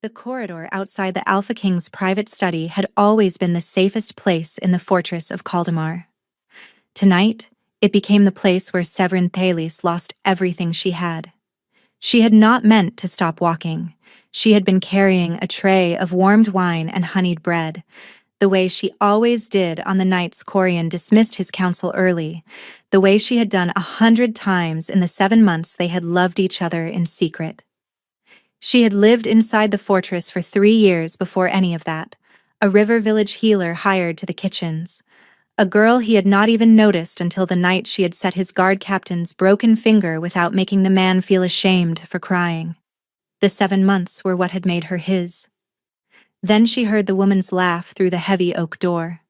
The corridor outside the Alpha King's private study had always been the safest place in the fortress of Kaldemar. Tonight, it became the place where Severin Thales lost everything she had. She had not meant to stop walking. She had been carrying a tray of warmed wine and honeyed bread, the way she always did on the nights Corian dismissed his counsel early, the way she had done 100 times in the 7 months they had loved each other in secret. She had lived inside the fortress for 3 years before any of that, a river village healer hired to the kitchens, a girl he had not even noticed until the night she had set his guard captain's broken finger without making the man feel ashamed for crying. The 7 months were what had made her his. Then she heard the woman's laugh through the heavy oak door.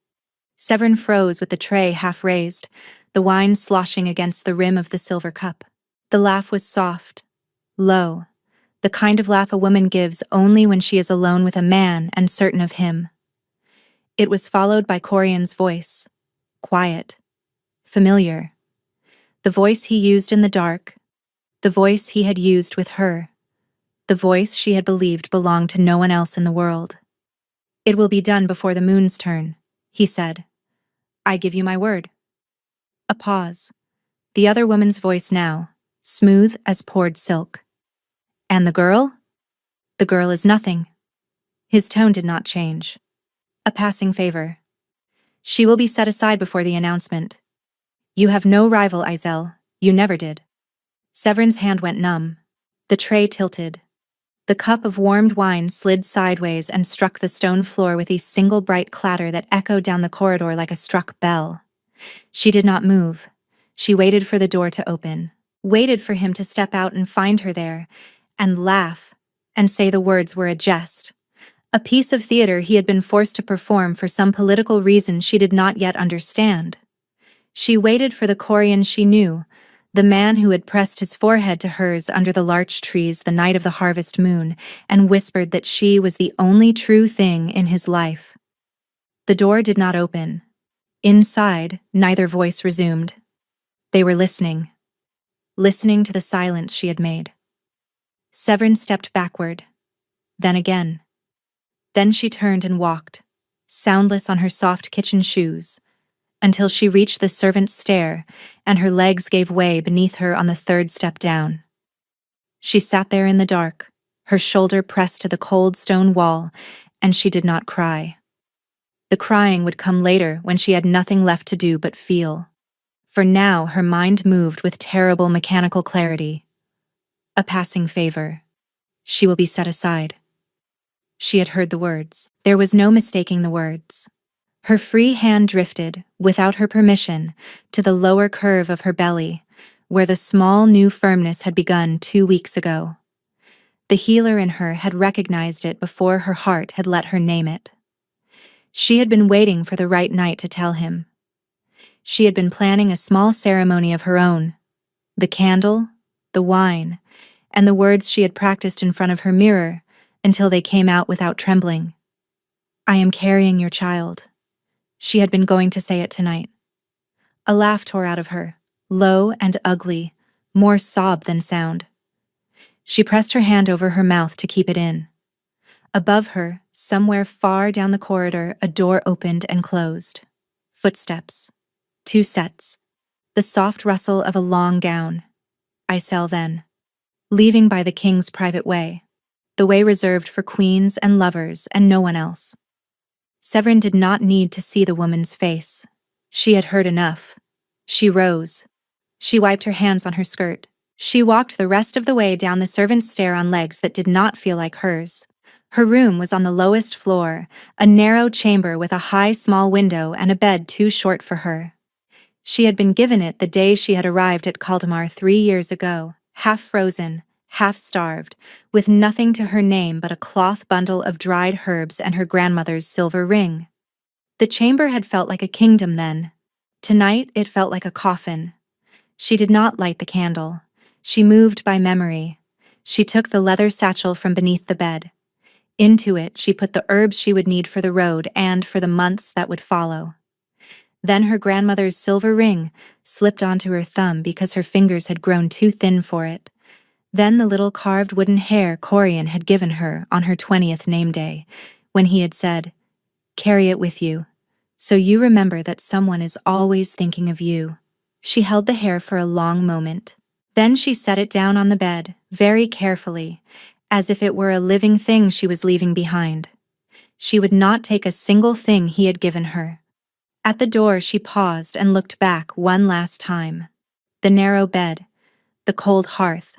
Severin froze with the tray half raised, the wine sloshing against the rim of the silver cup. The laugh was soft, low, the kind of laugh a woman gives only when she is alone with a man and certain of him. It was followed by Corian's voice, quiet, familiar. The voice he used in the dark, the voice he had used with her, the voice she had believed belonged to no one else in the world. "It will be done before the moon's turn," he said. "I give you my word." A pause. The other woman's voice now, smooth as poured silk. "And the girl?" "The girl is nothing." His tone did not change. "A passing favor. She will be set aside before the announcement. You have no rival, Isel. You never did." Severin's hand went numb. The tray tilted. The cup of warmed wine slid sideways and struck the stone floor with a single bright clatter that echoed down the corridor like a struck bell. She did not move. She waited for the door to open, waited for him to step out and find her there, and laugh, and say the words were a jest. A piece of theater he had been forced to perform for some political reason she did not yet understand. She waited for the Corian she knew, the man who had pressed his forehead to hers under the larch trees the night of the harvest moon and whispered that she was the only true thing in his life. The door did not open. Inside, neither voice resumed. They were listening to the silence she had made. Severin stepped backward, then again. Then she turned and walked, soundless on her soft kitchen shoes, until she reached the servant's stair and her legs gave way beneath her on the 3rd step down. She sat there in the dark, her shoulder pressed to the cold stone wall, and she did not cry. The crying would come later when she had nothing left to do but feel. For now her mind moved with terrible mechanical clarity. A passing favor. She will be set aside. She had heard the words. There was no mistaking the words. Her free hand drifted, without her permission, to the lower curve of her belly, where the small new firmness had begun 2 weeks ago. The healer in her had recognized it before her heart had let her name it. She had been waiting for the right night to tell him. She had been planning a small ceremony of her own. The candle, the wine, and the words she had practiced in front of her mirror until they came out without trembling. "I am carrying your child." She had been going to say it tonight. A laugh tore out of her, low and ugly, more sob than sound. She pressed her hand over her mouth to keep it in. Above her, somewhere far down the corridor, a door opened and closed. Footsteps. 2 sets. The soft rustle of a long gown. Isel then. Leaving by the king's private way. The way reserved for queens and lovers and no one else. Severin did not need to see the woman's face. She had heard enough. She rose. She wiped her hands on her skirt. She walked the rest of the way down the servant's stair on legs that did not feel like hers. Her room was on the lowest floor, a narrow chamber with a high small window and a bed too short for her. She had been given it the day she had arrived at Kaldemar 3 years ago, half frozen, half starved, with nothing to her name but a cloth bundle of dried herbs and her grandmother's silver ring. The chamber had felt like a kingdom then. Tonight it felt like a coffin. She did not light the candle. She moved by memory. She took the leather satchel from beneath the bed. Into it she put the herbs she would need for the road and for the months that would follow. Then her grandmother's silver ring slipped onto her thumb because her fingers had grown too thin for it. Then the little carved wooden hair Corian had given her on her 20th name day, when he had said, "Carry it with you, so you remember that someone is always thinking of you." She held the hair for a long moment. Then she set it down on the bed, very carefully, as if it were a living thing she was leaving behind. She would not take a single thing he had given her. At the door she paused and looked back one last time. The narrow bed, the cold hearth,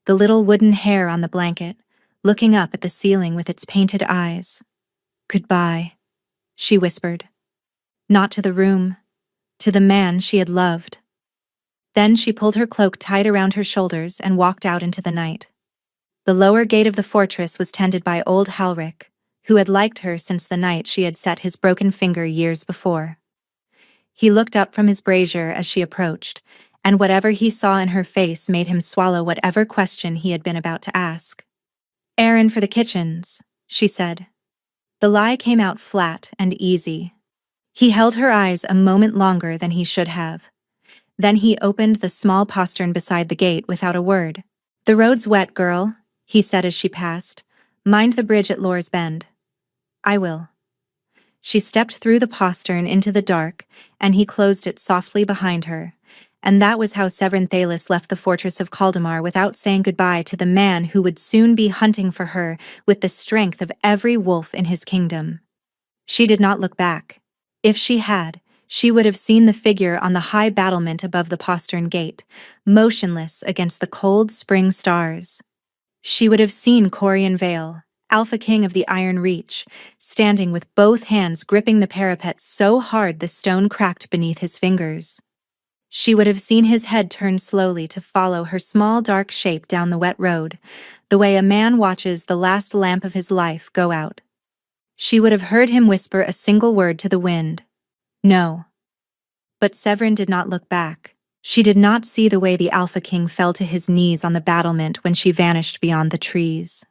the little wooden hair on the blanket, looking up at the ceiling with its painted eyes. "Goodbye," she whispered. Not to the room, to the man she had loved. Then she pulled her cloak tight around her shoulders and walked out into the night. The lower gate of the fortress was tended by old Halric, who had liked her since the night she had set his broken finger years before. He looked up from his brazier as she approached, and whatever he saw in her face made him swallow whatever question he had been about to ask. "Errand for the kitchens," she said. The lie came out flat and easy. He held her eyes a moment longer than he should have. Then he opened the small postern beside the gate without a word. "The road's wet, girl," he said as she passed. "Mind the bridge at Lore's Bend." "I will." She stepped through the postern into the dark, and he closed it softly behind her. And that was how Severin Thalis left the fortress of Kaldamar without saying goodbye to the man who would soon be hunting for her with the strength of every wolf in his kingdom. She did not look back. If she had, she would have seen the figure on the high battlement above the postern gate, motionless against the cold spring stars. She would have seen Corian Vale, Alpha King of the Iron Reach, standing with both hands gripping the parapet so hard the stone cracked beneath his fingers. She would have seen his head turn slowly to follow her small dark shape down the wet road, the way a man watches the last lamp of his life go out. She would have heard him whisper a single word to the wind. No. But Severin did not look back. She did not see the way the Alpha King fell to his knees on the battlement when she vanished beyond the trees.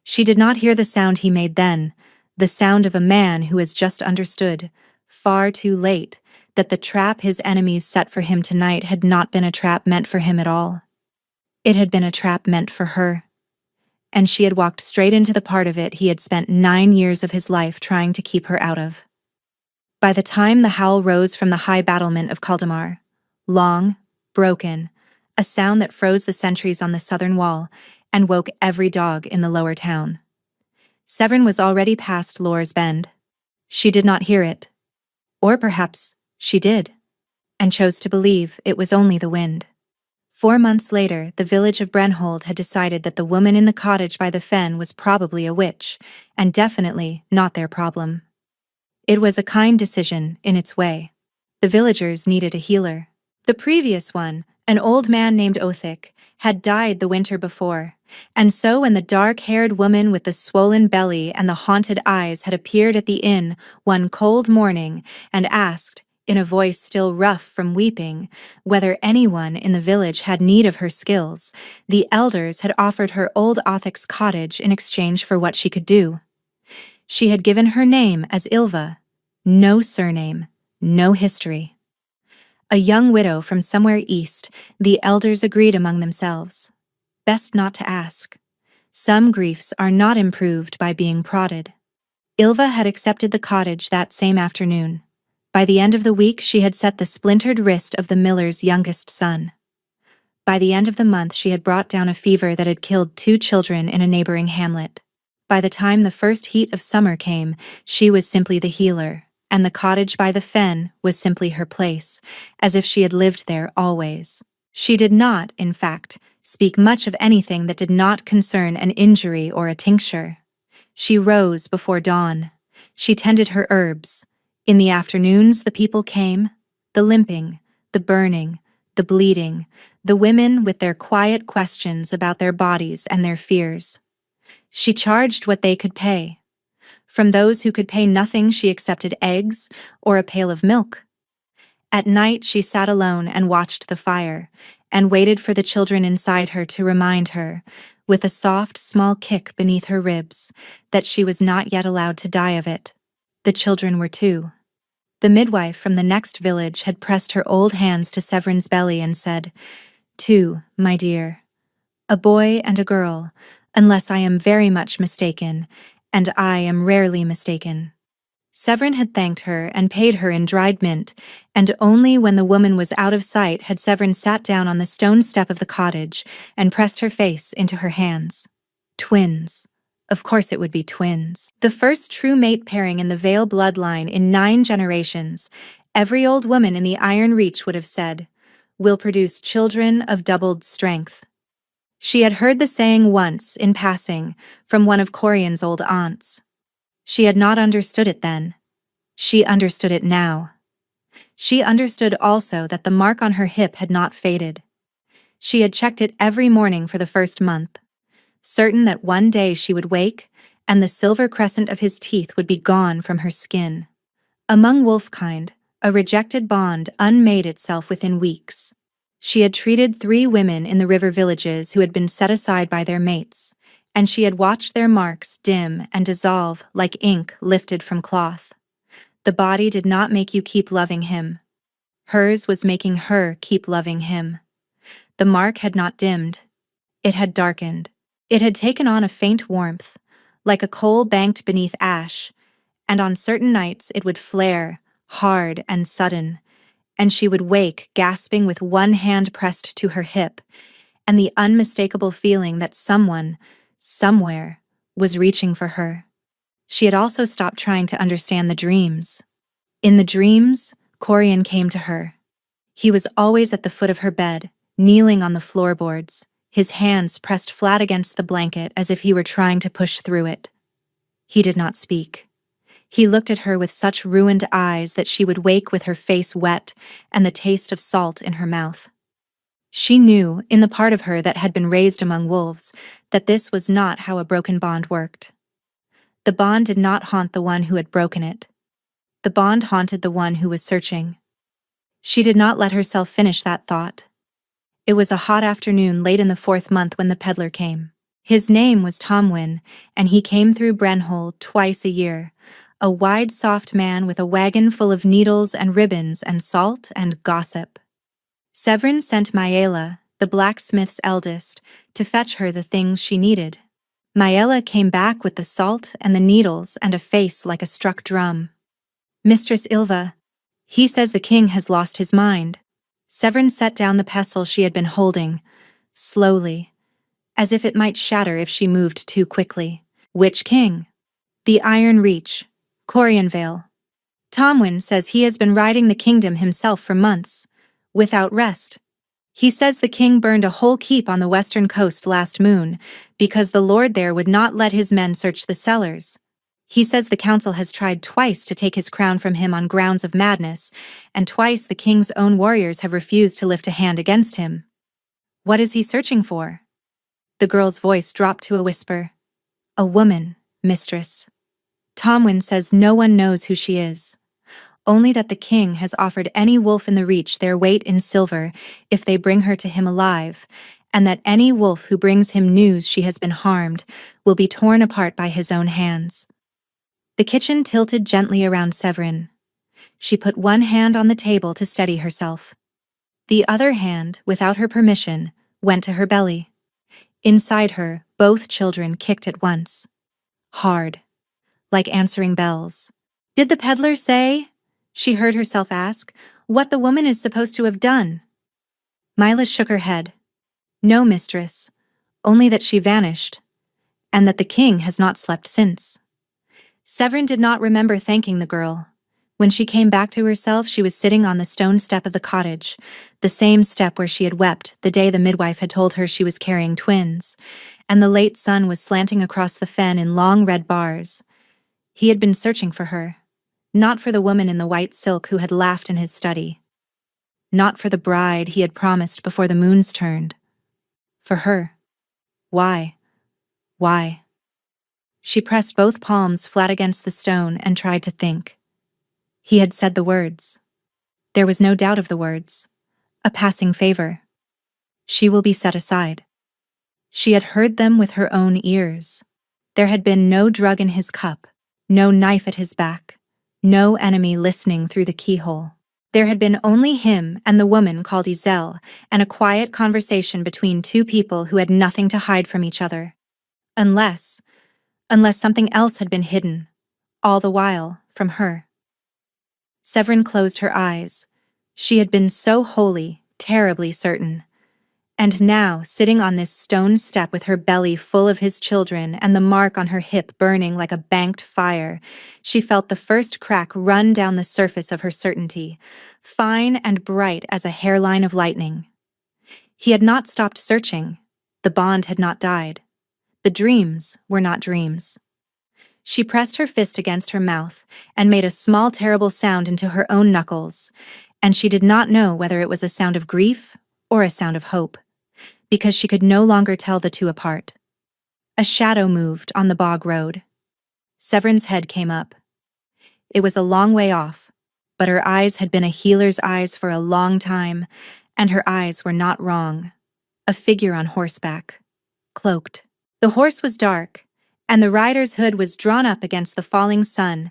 She did not hear the sound he made then, the sound of a man who has just understood, far too late, that the trap his enemies set for him tonight had not been a trap meant for him at all. It had been a trap meant for her. And she had walked straight into the part of it he had spent 9 years of his life trying to keep her out of. By the time the howl rose from the high battlement of Kaldamar, long, broken, a sound that froze the sentries on the southern wall and woke every dog in the lower town. Severin was already past Lore's Bend. She did not hear it. Or perhaps she did, and chose to believe it was only the wind. 4 months later, the village of Brenhold had decided that the woman in the cottage by the fen was probably a witch, and definitely not their problem. It was a kind decision, in its way. The villagers needed a healer. The previous one, an old man named Othic, had died the winter before, and so when the dark-haired woman with the swollen belly and the haunted eyes had appeared at the inn one cold morning and asked, in a voice still rough from weeping, whether anyone in the village had need of her skills, the elders had offered her old Othic's cottage in exchange for what she could do. She had given her name as Ilva, no surname, no history. A young widow from somewhere east, the elders agreed among themselves. Best not to ask. Some griefs are not improved by being prodded. Ilva had accepted the cottage that same afternoon. By the end of the week, she had set the splintered wrist of the miller's youngest son. By the end of the month, she had brought down a fever that had killed 2 children in a neighboring hamlet. By the time the first heat of summer came, she was simply the healer, and the cottage by the fen was simply her place, as if she had lived there always. She did not, in fact, speak much of anything that did not concern an injury or a tincture. She rose before dawn. She tended her herbs. In the afternoons the people came, the limping, the burning, the bleeding, the women with their quiet questions about their bodies and their fears. She charged what they could pay. From those who could pay nothing she accepted eggs or a pail of milk. At night she sat alone and watched the fire, and waited for the children inside her to remind her, with a soft, small kick beneath her ribs, that she was not yet allowed to die of it. The children were 2. The midwife from the next village had pressed her old hands to Severin's belly and said, "2, my dear. A boy and a girl, unless I am very much mistaken, and I am rarely mistaken. Severin had thanked her and paid her in dried mint, and only when the woman was out of sight had Severin sat down on the stone step of the cottage and pressed her face into her hands. Twins. Of course it would be twins. The first true mate pairing in the Vale bloodline in 9 generations, every old woman in the Iron Reach would have said, will produce children of doubled strength. She had heard the saying once, in passing, from one of Corian's old aunts. She had not understood it then. She understood it now. She understood also that the mark on her hip had not faded. She had checked it every morning for the first month, certain that one day she would wake, and the silver crescent of his teeth would be gone from her skin. Among wolfkind, a rejected bond unmade itself within weeks. She had treated 3 women in the river villages who had been set aside by their mates, and she had watched their marks dim and dissolve like ink lifted from cloth. The body did not make you keep loving him. Hers was making her keep loving him. The mark had not dimmed. It had darkened. It had taken on a faint warmth, like a coal banked beneath ash, and on certain nights it would flare, hard and sudden, and she would wake gasping with one hand pressed to her hip, and the unmistakable feeling that someone, somewhere, was reaching for her. She had also stopped trying to understand the dreams. In the dreams, Corian came to her. He was always at the foot of her bed, kneeling on the floorboards, his hands pressed flat against the blanket as if he were trying to push through it. He did not speak. He looked at her with such ruined eyes that she would wake with her face wet and the taste of salt in her mouth. She knew, in the part of her that had been raised among wolves, that this was not how a broken bond worked. The bond did not haunt the one who had broken it. The bond haunted the one who was searching. She did not let herself finish that thought. It was a hot afternoon late in the 4th month when the peddler came. His name was Tomwin, and he came through Brenhall twice a year, a wide, soft man with a wagon full of needles and ribbons and salt and gossip. Severin sent Maela, the blacksmith's eldest, to fetch her the things she needed. Maela came back with the salt and the needles and a face like a struck drum. "Mistress Ilva, he says the king has lost his mind." Severin set down the pestle she had been holding, slowly, as if it might shatter if she moved too quickly. "Which king?" "The Iron Reach, Corianvale. Tomwin says he has been riding the kingdom himself for months, without rest. He says the king burned a whole keep on the western coast last moon, because the lord there would not let his men search the cellars. He says the council has tried twice to take his crown from him on grounds of madness, and twice the king's own warriors have refused to lift a hand against him." "What is he searching for?" The girl's voice dropped to a whisper. "A woman, mistress. Tomwin says no one knows who she is. Only that the king has offered any wolf in the Reach their weight in silver if they bring her to him alive, and that any wolf who brings him news she has been harmed will be torn apart by his own hands." The kitchen tilted gently around Severin. She put one hand on the table to steady herself. The other hand, without her permission, went to her belly. Inside her, both children kicked at once. Hard, like answering bells. "Did the peddler say," she heard herself ask, "what the woman is supposed to have done?" Mila shook her head. "No, mistress, only that she vanished, and that the king has not slept since." Severin did not remember thanking the girl. When she came back to herself, she was sitting on the stone step of the cottage, the same step where she had wept the day the midwife had told her she was carrying twins, and the late sun was slanting across the fen in long red bars. He had been searching for her, not for the woman in the white silk who had laughed in his study, not for the bride he had promised before the moons turned. For her. Why? Why? She pressed both palms flat against the stone and tried to think. He had said the words. There was no doubt of the words. A passing favor. She will be set aside. She had heard them with her own ears. There had been no drug in his cup, no knife at his back, no enemy listening through the keyhole. There had been only him and the woman called Iselle, and a quiet conversation between two people who had nothing to hide from each other. Unless something else had been hidden, all the while, from her. Severin closed her eyes. She had been so wholly, terribly certain. And now, sitting on this stone step with her belly full of his children and the mark on her hip burning like a banked fire, she felt the first crack run down the surface of her certainty, fine and bright as a hairline of lightning. He had not stopped searching. The bond had not died. The dreams were not dreams. She pressed her fist against her mouth and made a small terrible sound into her own knuckles, and she did not know whether it was a sound of grief or a sound of hope, because she could no longer tell the two apart. A shadow moved on the bog road. Severin's head came up. It was a long way off, but her eyes had been a healer's eyes for a long time, and her eyes were not wrong. A figure on horseback, cloaked. The horse was dark, and the rider's hood was drawn up against the falling sun,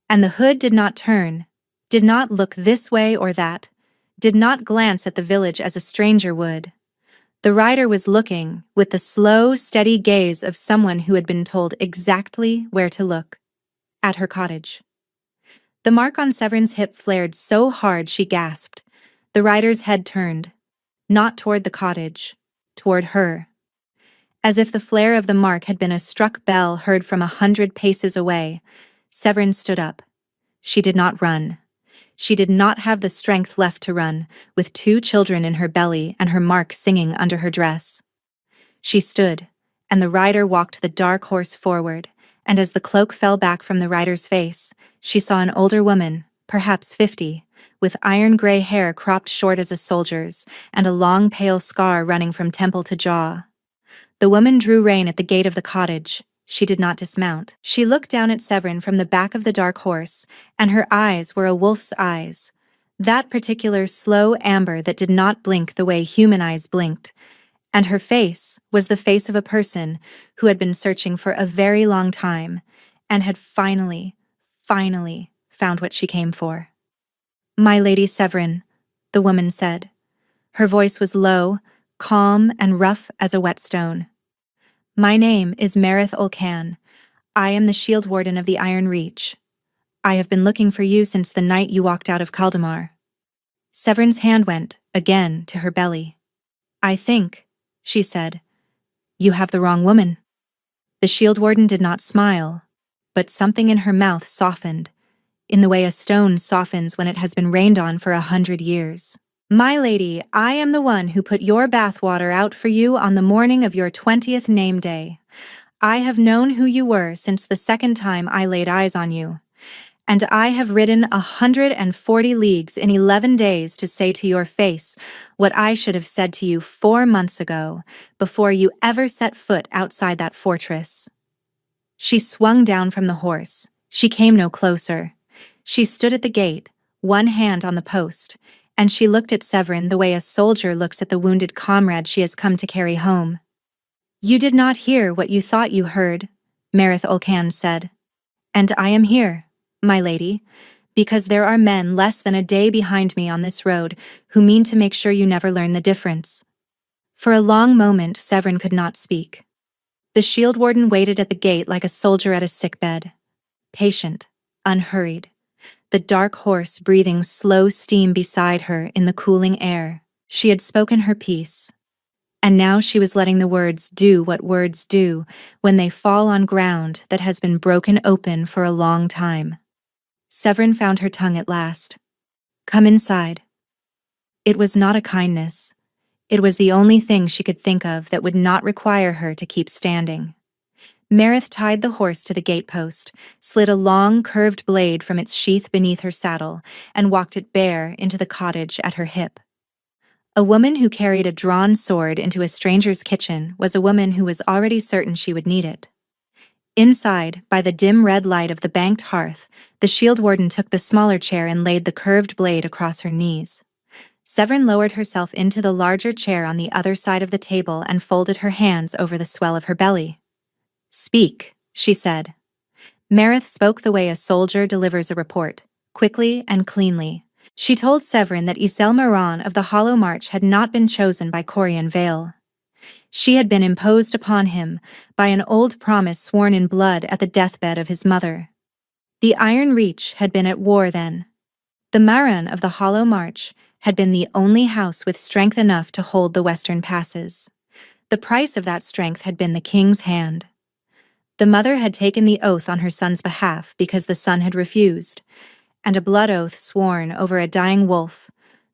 and the hood did not turn, did not look this way or that, did not glance at the village as a stranger would. The rider was looking, with the slow, steady gaze of someone who had been told exactly where to look, at her cottage. The mark on Severin's hip flared so hard she gasped. The rider's head turned, not toward the cottage, toward her. As if the flare of the mark had been a struck bell heard from 100 paces away, Severin stood up. She did not run. She did not have the strength left to run, with 2 children in her belly and her mark singing under her dress. She stood, and the rider walked the dark horse forward, and as the cloak fell back from the rider's face, she saw an older woman, perhaps 50, with iron-gray hair cropped short as a soldier's, and a long pale scar running from temple to jaw. The woman drew rein at the gate of the cottage. She did not dismount. She looked down at Severin from the back of the dark horse, and her eyes were a wolf's eyes, that particular slow amber that did not blink the way human eyes blinked, and her face was the face of a person who had been searching for a very long time, and had finally found what she came for. "My Lady Severin," the woman said. Her voice was low, calm, and rough as a whetstone. "My name is Marith Olcan. I am the shield warden of the Iron Reach. I have been looking for you since the night you walked out of Kaldemar." Severin's hand went, again, to her belly. "I think," she said, "you have the wrong woman." The shield warden did not smile, but something in her mouth softened, in the way a stone softens when it has been rained on for 100 years. "My lady, I am the one who put your bathwater out for you on the morning of your 20th name day. I have known who you were since the second time I laid eyes on you, and I have ridden 140 leagues in 11 days to say to your face what I should have said to you 4 months ago, before you ever set foot outside that fortress." She swung down from the horse. She came no closer. She stood at the gate, one hand on the post, and she looked at Severin the way a soldier looks at the wounded comrade she has come to carry home. "You did not hear what you thought you heard," Marith Olcan said. "And I am here, my lady, because there are men less than a day behind me on this road who mean to make sure you never learn the difference." For a long moment Severin could not speak. The shield warden waited at the gate like a soldier at a sickbed, patient, unhurried, the dark horse breathing slow steam beside her in the cooling air. She had spoken her piece, and now she was letting the words do what words do when they fall on ground that has been broken open for a long time. Severin found her tongue at last. "Come inside." It was not a kindness. It was the only thing she could think of that would not require her to keep standing. Marith tied the horse to the gatepost, slid a long, curved blade from its sheath beneath her saddle, and walked it bare into the cottage at her hip. A woman who carried a drawn sword into a stranger's kitchen was a woman who was already certain she would need it. Inside, by the dim red light of the banked hearth, the shield warden took the smaller chair and laid the curved blade across her knees. Severin lowered herself into the larger chair on the other side of the table and folded her hands over the swell of her belly. "Speak," she said. Marith spoke the way a soldier delivers a report, quickly and cleanly. She told Severin that Isel Moran of the Hollow March had not been chosen by Corian Vale. She had been imposed upon him by an old promise sworn in blood at the deathbed of his mother. The Iron Reach had been at war then. The Maran of the Hollow March had been the only house with strength enough to hold the western passes. The price of that strength had been the king's hand. The mother had taken the oath on her son's behalf because the son had refused, and a blood oath sworn over a dying wolf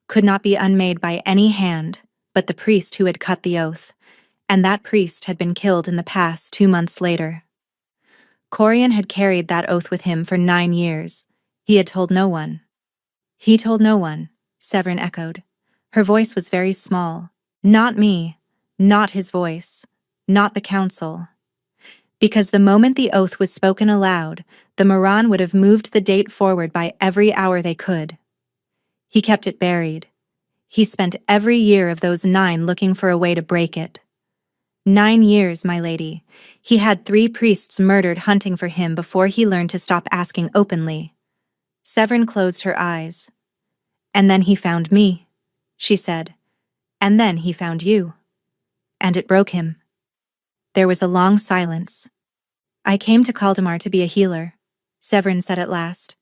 could not be unmade by any hand but the priest who had cut the oath, and that priest had been killed in the pass 2 months later. Corian had carried that oath with him for 9 years. He had told no one. He told no one, Severin echoed. Her voice was very small. Not me, not his voice, not the council. Because the moment the oath was spoken aloud, the Moran would have moved the date forward by every hour they could. He kept it buried. He spent every year of those 9 looking for a way to break it. 9 years, my lady. He had 3 priests murdered hunting for him before he learned to stop asking openly. Severin closed her eyes. And then he found me, she said. And then he found you. And it broke him. There was a long silence. I came to Caldemar to be a healer, Severin said at last.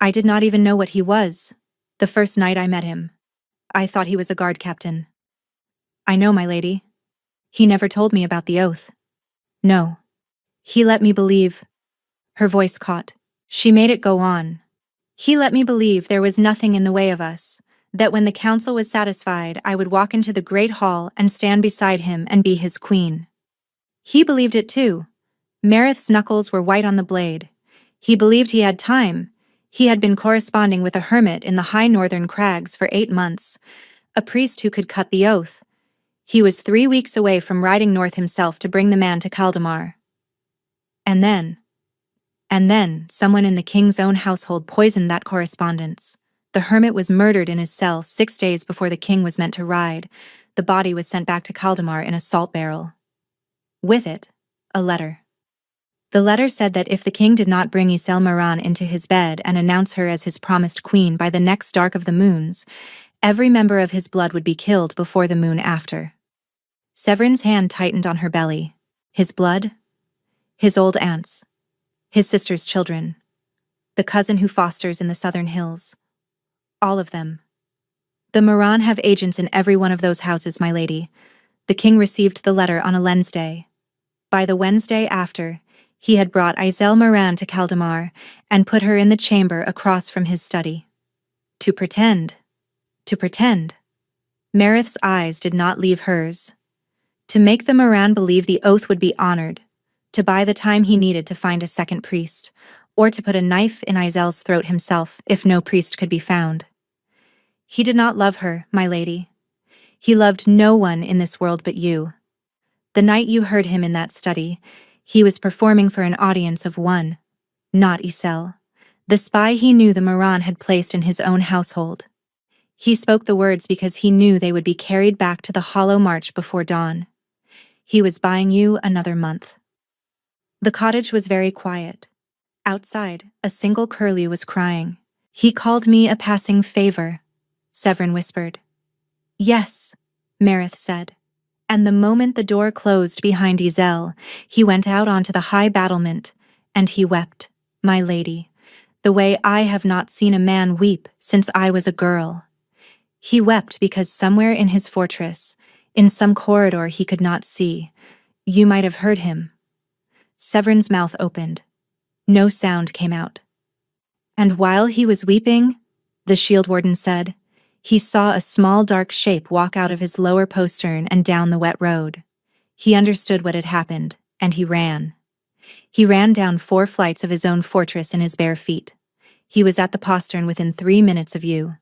I did not even know what he was, the first night I met him. I thought he was a guard captain. I know, my lady. He never told me about the oath. No. He let me believe. Her voice caught. She made it go on. He let me believe there was nothing in the way of us, that when the council was satisfied I would walk into the great hall and stand beside him and be his queen. He believed it too. Marith's knuckles were white on the blade. He believed he had time. He had been corresponding with a hermit in the high northern crags for 8 months, a priest who could cut the oath. He was 3 weeks away from riding north himself to bring the man to Caldemar. And then, someone in the king's own household poisoned that correspondence. The hermit was murdered in his cell 6 days before the king was meant to ride. The body was sent back to Caldemar in a salt barrel. With it, a letter. The letter said that if the king did not bring Isel Moran into his bed and announce her as his promised queen by the next dark of the moons, every member of his blood would be killed before the moon after. Severin's hand tightened on her belly. His blood? His old aunts. His sister's children. The cousin who fosters in the southern hills. All of them. The Moran have agents in every one of those houses, my lady. The king received the letter on a Wednesday. By the Wednesday after, he had brought Isel Moran to Caldemar and put her in the chamber across from his study. To pretend. Marith's eyes did not leave hers. To make the Moran believe the oath would be honored, to buy the time he needed to find a second priest, or to put a knife in Isel's throat himself if no priest could be found. He did not love her, my lady. He loved no one in this world but you. The night you heard him in that study, he was performing for an audience of 1, not Isel, the spy he knew the Moran had placed in his own household. He spoke the words because he knew they would be carried back to the Hollow March before dawn. He was buying you another month. The cottage was very quiet. Outside, a single curlew was crying. He called me a passing favor, Severin whispered. Yes, Marith said. And the moment the door closed behind Isel, he went out onto the high battlement, and he wept, my lady, the way I have not seen a man weep since I was a girl. He wept because somewhere in his fortress, in some corridor he could not see, you might have heard him. Severin's mouth opened. No sound came out. And while he was weeping, the shield warden said, he saw a small dark shape walk out of his lower postern and down the wet road. He understood what had happened, and he ran. He ran down 4 flights of his own fortress in his bare feet. He was at the postern within 3 minutes of you,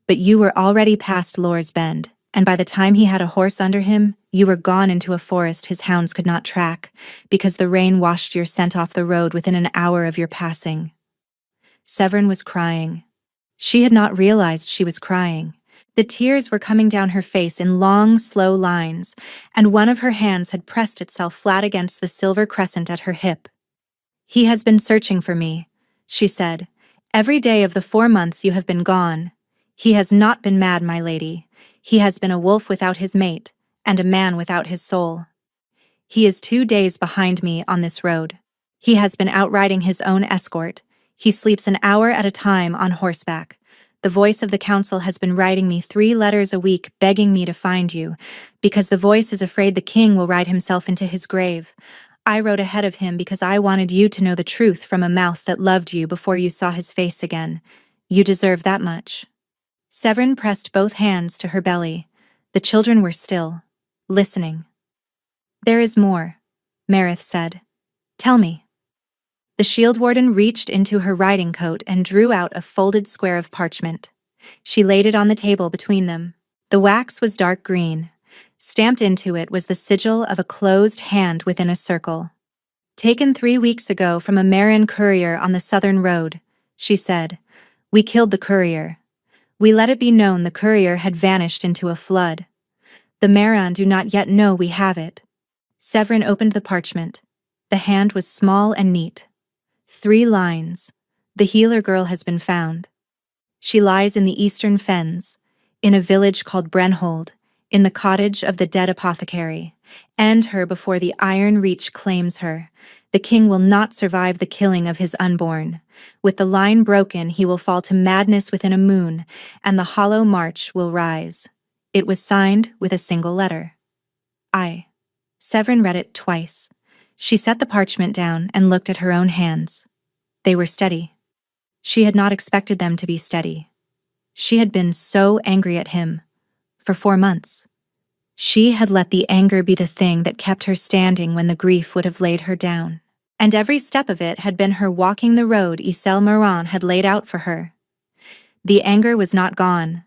but you were already past Lore's Bend, and by the time he had a horse under him, you were gone into a forest his hounds could not track, because the rain washed your scent off the road within an hour of your passing. Severin was crying. She had not realized she was crying. The tears were coming down her face in long, slow lines, and one of her hands had pressed itself flat against the silver crescent at her hip. He has been searching for me, she said. Every day of the 4 months you have been gone, He has not been mad, my lady. He has been a wolf without his mate, and a man without his soul. He is 2 days behind me on this road. He has been out riding his own escort. He sleeps an hour at a time on horseback. The voice of the council has been writing me 3 letters a week begging me to find you, because the voice is afraid the king will ride himself into his grave. I rode ahead of him because I wanted you to know the truth from a mouth that loved you before you saw his face again. You deserve that much. Severin pressed both hands to her belly. The children were still, listening. There is more, Marith said. Tell me. The shield warden reached into her riding coat and drew out a folded square of parchment. She laid it on the table between them. The wax was dark green. Stamped into it was the sigil of a closed hand within a circle. Taken 3 weeks ago from a Marin courier on the southern road, she said. We killed the courier. We let it be known the courier had vanished into a flood. The Marin do not yet know we have it. Severin opened the parchment. The hand was small and neat. 3 lines. The healer girl has been found. She lies in the eastern fens, in a village called Brenhold, in the cottage of the dead apothecary. End her before the Iron Reach claims her. The king will not survive the killing of his unborn. With the line broken, he will fall to madness within a moon, and the hollow march will rise. It was signed with a single letter. I. Severin read it twice. She set the parchment down and looked at her own hands. They were steady. She had not expected them to be steady. She had been so angry at him. For 4 months. She had let the anger be the thing that kept her standing when the grief would have laid her down. And every step of it had been her walking the road Isel Moran had laid out for her. The anger was not gone.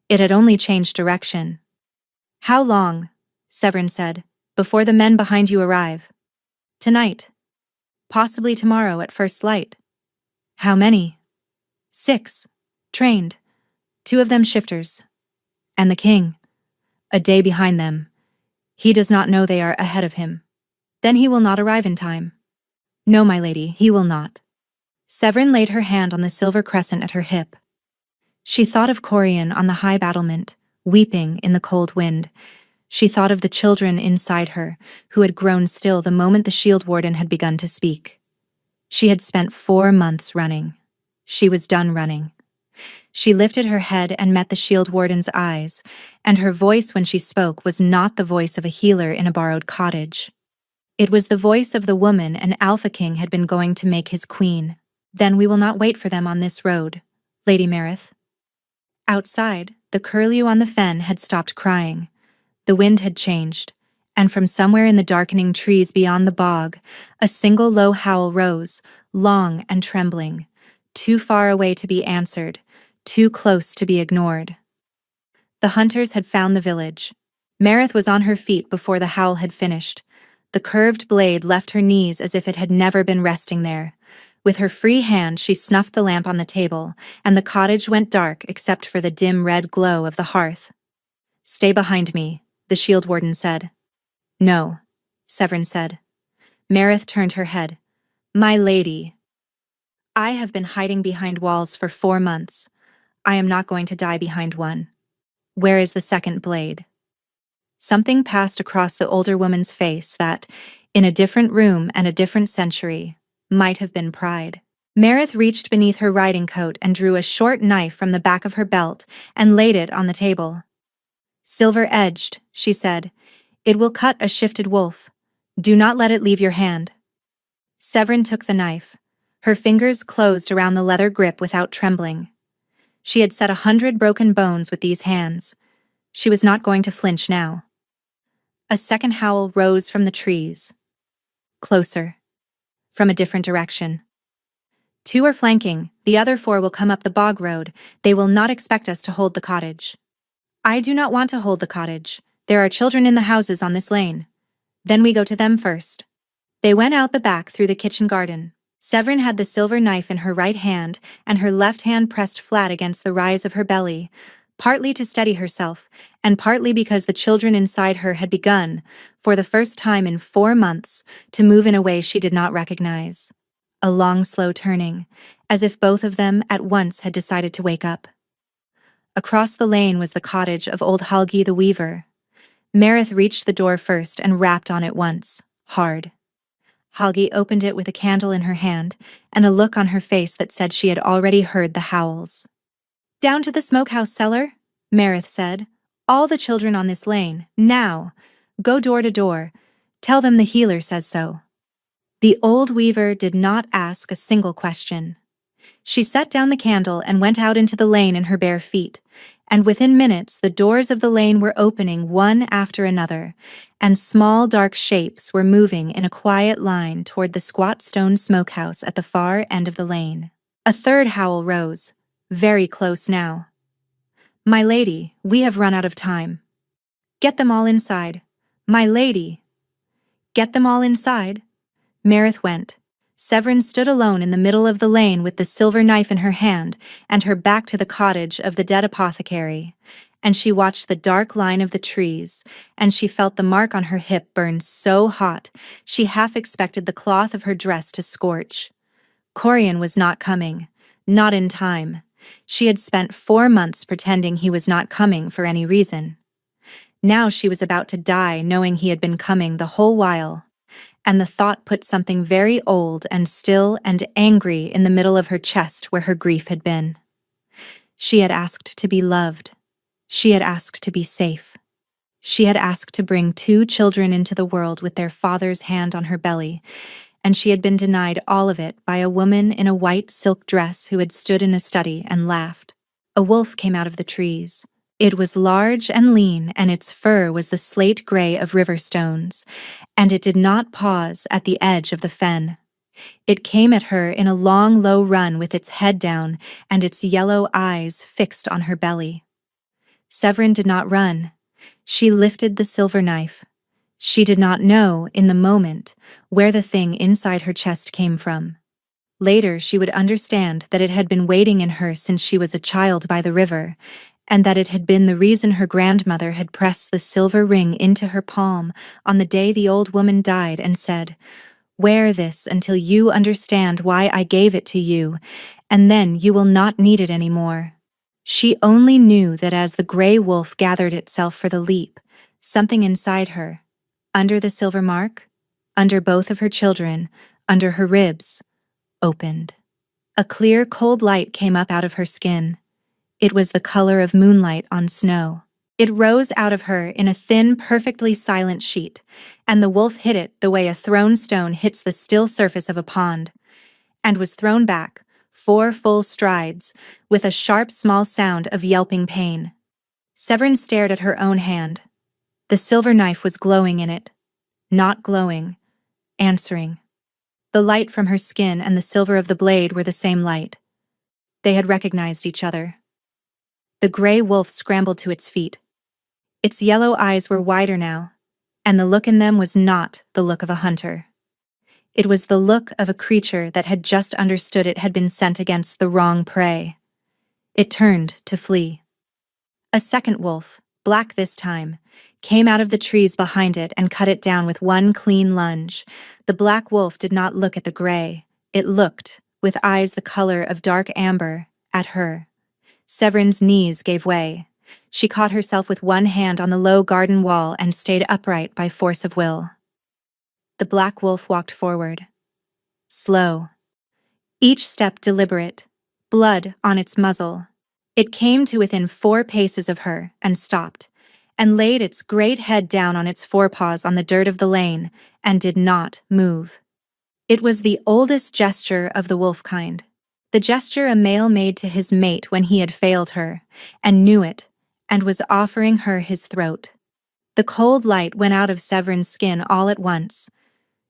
It had only changed direction. How long, Severin said, before the men behind you arrive? Tonight. Possibly tomorrow at first light. How many? 6. Trained. 2 of them shifters. And the king. A day behind them. He does not know they are ahead of him. Then he will not arrive in time. No, my lady, he will not. Severin laid her hand on the silver crescent at her hip. She thought of Corian on the high battlement, weeping in the cold wind. She thought of the children inside her, who had grown still the moment the shield warden had begun to speak. She had spent 4 months running. She was done running. She lifted her head and met the shield warden's eyes, and her voice when she spoke was not the voice of a healer in a borrowed cottage. It was the voice of the woman an Alpha King had been going to make his queen. Then we will not wait for them on this road, Lady Marith. Outside, the curlew on the fen had stopped crying. The wind had changed, and from somewhere in the darkening trees beyond the bog, a single low howl rose, long and trembling, too far away to be answered, too close to be ignored. The hunters had found the village. Marith was on her feet before the howl had finished. The curved blade left her knees as if it had never been resting there. With her free hand she snuffed the lamp on the table, and the cottage went dark except for the dim red glow of the hearth. Stay behind me, the shield warden said. No, Severin said. Marith turned her head. My lady. I have been hiding behind walls for 4 months. I am not going to die behind one. Where is the second blade? Something passed across the older woman's face that, in a different room and a different century, might have been pride. Marith reached beneath her riding coat and drew a short knife from the back of her belt and laid it on the table. Silver-edged, she said. It will cut a shifted wolf. Do not let it leave your hand. Severin took the knife. Her fingers closed around the leather grip without trembling. She had set 100 broken bones with these hands. She was not going to flinch now. A second howl rose from the trees. Closer. From a different direction. 2 are flanking, the other 4 will come up the bog road. They will not expect us to hold the cottage. I do not want to hold the cottage. There are children in the houses on this lane. Then we go to them first. They went out the back through the kitchen garden. Severin had the silver knife in her right hand, and her left hand pressed flat against the rise of her belly, partly to steady herself, and partly because the children inside her had begun, for the first time in 4 months, to move in a way she did not recognize. A long, slow turning, as if both of them at once had decided to wake up. Across the lane was the cottage of old Halgi the weaver. Marith reached the door first and rapped on it once, hard. Halgi opened it with a candle in her hand and a look on her face that said she had already heard the howls. "Down to the smokehouse cellar," Marith said. "All the children on this lane, now. Go door to door. Tell them the healer says so." The old weaver did not ask a single question. She set down the candle and went out into the lane in her bare feet, and within minutes the doors of the lane were opening one after another, and small dark shapes were moving in a quiet line toward the squat stone smokehouse at the far end of the lane. A third howl rose, very close now. "My lady, we have run out of time. Get them all inside. My lady." "Get them all inside?" Marith went. Severin stood alone in the middle of the lane with the silver knife in her hand and her back to the cottage of the dead apothecary, and she watched the dark line of the trees, and she felt the mark on her hip burn so hot she half expected the cloth of her dress to scorch. Corian was not coming, not in time. She had spent 4 months pretending he was not coming for any reason. Now she was about to die knowing he had been coming the whole while. And the thought put something very old and still and angry in the middle of her chest where her grief had been. She had asked to be loved. She had asked to be safe. She had asked to bring 2 children into the world with their father's hand on her belly, and she had been denied all of it by a woman in a white silk dress who had stood in a study and laughed. A wolf came out of the trees. It was large and lean, and its fur was the slate gray of river stones, and it did not pause at the edge of the fen. It came at her in a long, low run with its head down and its yellow eyes fixed on her belly. Severin did not run. She lifted the silver knife. She did not know, in the moment, where the thing inside her chest came from. Later she would understand that it had been waiting in her since she was a child by the river, and that it had been the reason her grandmother had pressed the silver ring into her palm on the day the old woman died and said, "Wear this until you understand why I gave it to you, and then you will not need it any more." She only knew that as the gray wolf gathered itself for the leap, something inside her, under the silver mark, under both of her children, under her ribs, opened. A clear, cold light came up out of her skin. It was the color of moonlight on snow. It rose out of her in a thin, perfectly silent sheet, and the wolf hit it the way a thrown stone hits the still surface of a pond, and was thrown back, 4 full strides, with a sharp small sound of yelping pain. Severin stared at her own hand. The silver knife was glowing in it. Not glowing. Answering. The light from her skin and the silver of the blade were the same light. They had recognized each other. The gray wolf scrambled to its feet. Its yellow eyes were wider now, and the look in them was not the look of a hunter. It was the look of a creature that had just understood it had been sent against the wrong prey. It turned to flee. A second wolf, black this time, came out of the trees behind it and cut it down with one clean lunge. The black wolf did not look at the gray. It looked, with eyes the color of dark amber, at her. Severin's knees gave way. She caught herself with one hand on the low garden wall and stayed upright by force of will. The black wolf walked forward. Slow. Each step deliberate, blood on its muzzle. It came to within 4 paces of her and stopped, and laid its great head down on its forepaws on the dirt of the lane, and did not move. It was the oldest gesture of the wolf kind. The gesture a male made to his mate when he had failed her, and knew it, and was offering her his throat. The cold light went out of Severin's skin all at once.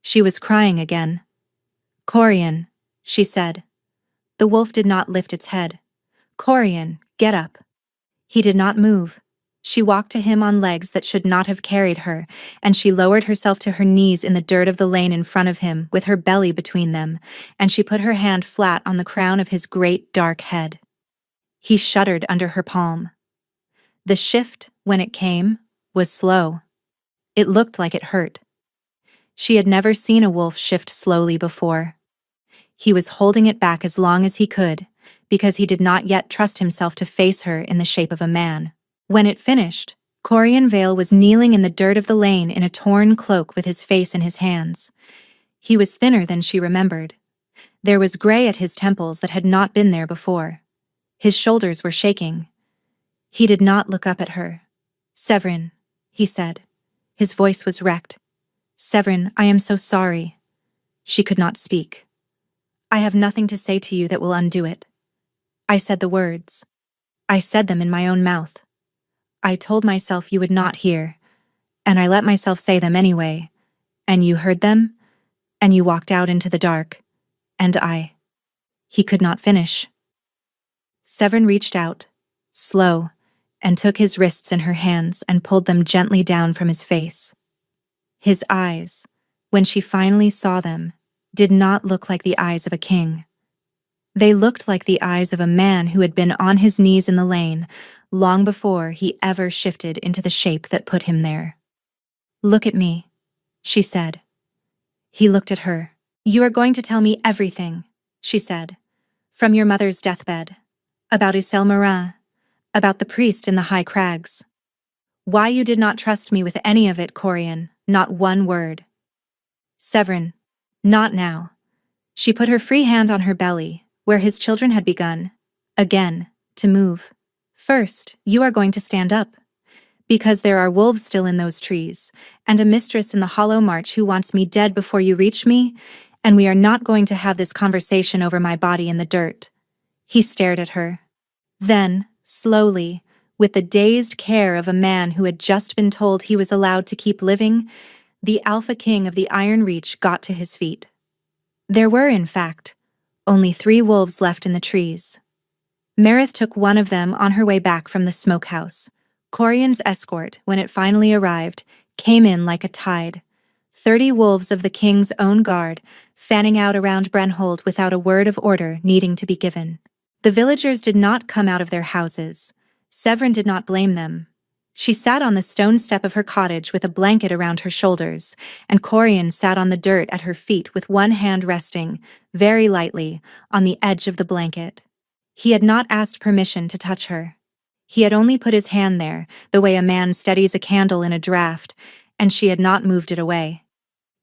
She was crying again. "Corian," she said. The wolf did not lift its head. "Corian, get up." He did not move. She walked to him on legs that should not have carried her, and she lowered herself to her knees in the dirt of the lane in front of him, with her belly between them, and she put her hand flat on the crown of his great dark head. He shuddered under her palm. The shift, when it came, was slow. It looked like it hurt. She had never seen a wolf shift slowly before. He was holding it back as long as he could, because he did not yet trust himself to face her in the shape of a man. When it finished, Corian Vale was kneeling in the dirt of the lane in a torn cloak with his face in his hands. He was thinner than she remembered. There was gray at his temples that had not been there before. His shoulders were shaking. He did not look up at her. "Severin," he said. His voice was wrecked. "Severin, I am so sorry." She could not speak. "I have nothing to say to you that will undo it." I said the words. I said them in my own mouth. I told myself you would not hear, and I let myself say them anyway. And you heard them, and you walked out into the dark, and I. He could not finish. Severin reached out, slow, and took his wrists in her hands and pulled them gently down from his face. His eyes, when she finally saw them, did not look like the eyes of a king. They looked like the eyes of a man who had been on his knees in the lane long before he ever shifted into the shape that put him there. "Look at me," she said. He looked at her. "You are going to tell me everything," she said. "From your mother's deathbed, about Isel Morin, about the priest in the high crags. Why you did not trust me with any of it, Corian, not one word." "Severin, not now." She put her free hand on her belly, where his children had begun, again, to move. "First, you are going to stand up. Because there are wolves still in those trees, and a mistress in the hollow march who wants me dead before you reach me, and we are not going to have this conversation over my body in the dirt." He stared at her. Then, slowly, with the dazed care of a man who had just been told he was allowed to keep living, the Alpha King of the Iron Reach got to his feet. There were, in fact, only 3 wolves left in the trees. Meredith took one of them on her way back from the smokehouse. Corian's escort, when it finally arrived, came in like a tide. 30 wolves of the king's own guard, fanning out around Brenhold without a word of order needing to be given. The villagers did not come out of their houses. Severin did not blame them. She sat on the stone step of her cottage with a blanket around her shoulders, and Corian sat on the dirt at her feet with one hand resting, very lightly, on the edge of the blanket. He had not asked permission to touch her. He had only put his hand there, the way a man steadies a candle in a draught, and she had not moved it away.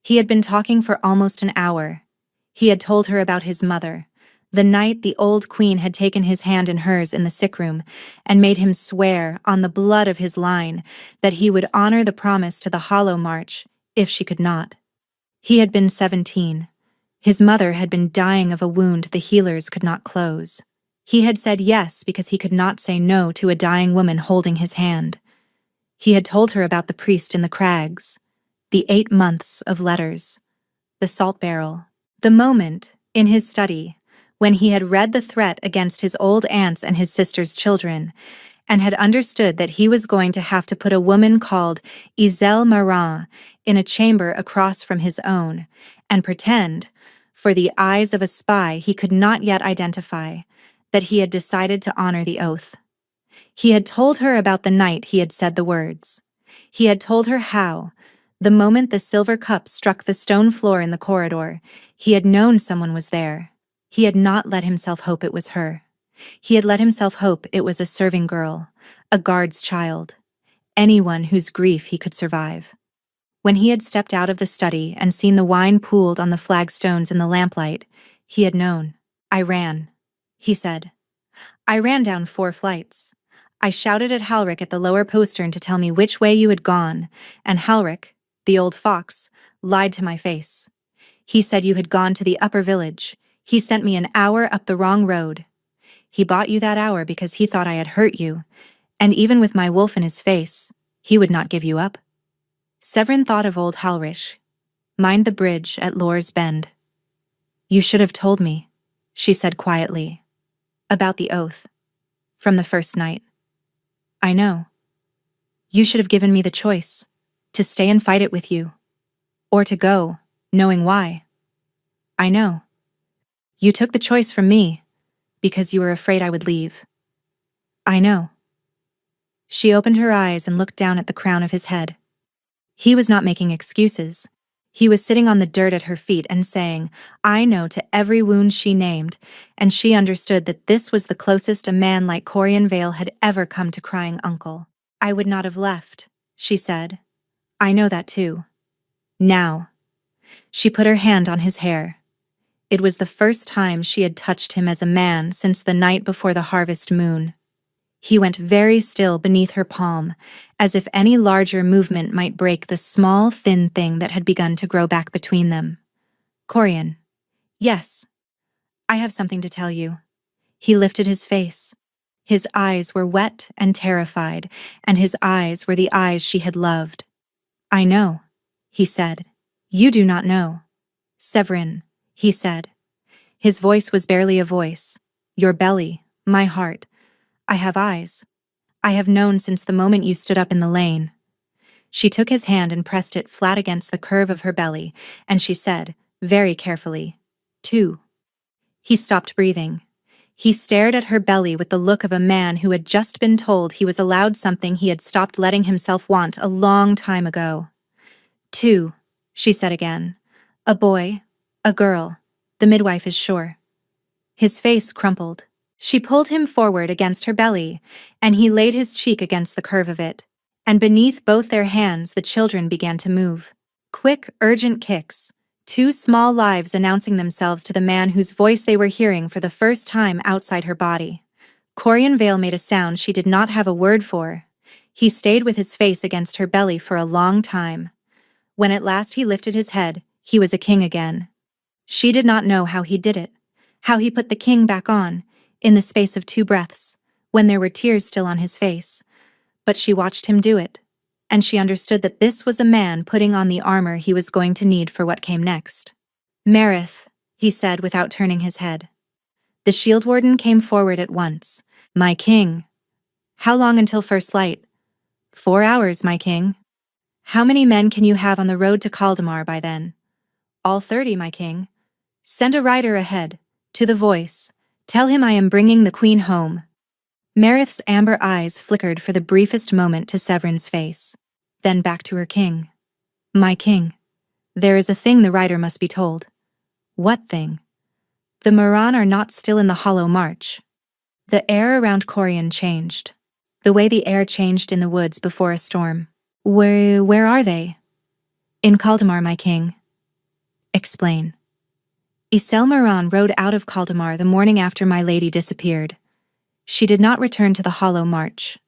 He had been talking for almost an hour. He had told her about his mother, the night the old queen had taken his hand in hers in the sick room and made him swear on the blood of his line that he would honor the promise to the Hollow March if she could not. He had been 17. His mother had been dying of a wound the healers could not close. He had said yes because he could not say no to a dying woman holding his hand. He had told her about the priest in the crags, the 8 months of letters, the salt barrel, the moment, in his study, when he had read the threat against his old aunts and his sister's children, and had understood that he was going to have to put a woman called Isel Morin in a chamber across from his own, and pretend, for the eyes of a spy he could not yet identify, that he had decided to honor the oath. He had told her about the night he had said the words. He had told her how, the moment the silver cup struck the stone floor in the corridor, he had known someone was there. He had not let himself hope it was her. He had let himself hope it was a serving girl, a guard's child, anyone whose grief he could survive. When he had stepped out of the study and seen the wine pooled on the flagstones in the lamplight, he had known. "I ran," he said. "I ran down 4 flights. I shouted at Halric at the lower postern to tell me which way you had gone, and Halric, the old fox, lied to my face. He said you had gone to the upper village. He sent me an hour up the wrong road. He bought you that hour because he thought I had hurt you, and even with my wolf in his face, he would not give you up." Severin thought of old Halrich. "Mind the bridge at Lore's Bend." "You should have told me," she said quietly. "About the oath. From the first night." "I know. You should have given me the choice, to stay and fight it with you. Or to go, knowing why. I know. You took the choice from me, because you were afraid I would leave. I know." She opened her eyes and looked down at the crown of his head. He was not making excuses. He was sitting on the dirt at her feet and saying, "I know," to every wound she named, and she understood that this was the closest a man like Corian Vale had ever come to crying uncle. "I would not have left," she said. "I know that too. Now." She put her hand on his hair. It was the first time she had touched him as a man since the night before the harvest moon. He went very still beneath her palm, as if any larger movement might break the small, thin thing that had begun to grow back between them. "Corian." "Yes. I have something to tell you." He lifted his face. His eyes were wet and terrified, and his eyes were the eyes she had loved. "I know," he said. "You do not know." "Severin," he said. His voice was barely a voice. "Your belly, my heart. I have eyes. I have known since the moment you stood up in the lane." She took his hand and pressed it flat against the curve of her belly, and she said, very carefully, "Two." He stopped breathing. He stared at her belly with the look of a man who had just been told he was allowed something he had stopped letting himself want a long time ago. "Two," she said again. "A boy, a girl. The midwife is sure." His face crumpled. She pulled him forward against her belly, and he laid his cheek against the curve of it, and beneath both their hands the children began to move. Quick, urgent kicks, two small lives announcing themselves to the man whose voice they were hearing for the first time outside her body. Corian Vale made a sound she did not have a word for. He stayed with his face against her belly for a long time. When at last he lifted his head, he was a king again. She did not know how he did it, how he put the king back on, in the space of 2 breaths, when there were tears still on his face. But she watched him do it, and she understood that this was a man putting on the armor he was going to need for what came next. "Marith," he said without turning his head. The shield warden came forward at once. "My king." "How long until first light?" 4 hours, my king." "How many men can you have on the road to Kaldamar by then?" "All 30, my king." "Send a rider ahead, to the voice. Tell him I am bringing the queen home." Marith's amber eyes flickered for the briefest moment to Severin's face. Then back to her king. "My king. There is a thing the rider must be told." "What thing?" "The Moran are not still in the hollow march." The air around Corian changed. The way the air changed in the woods before a storm. Where are they?" "In Kaldamar, my king." "Explain." "Isel Moran rode out of Kaldamar the morning after my lady disappeared. She did not return to the hollow march.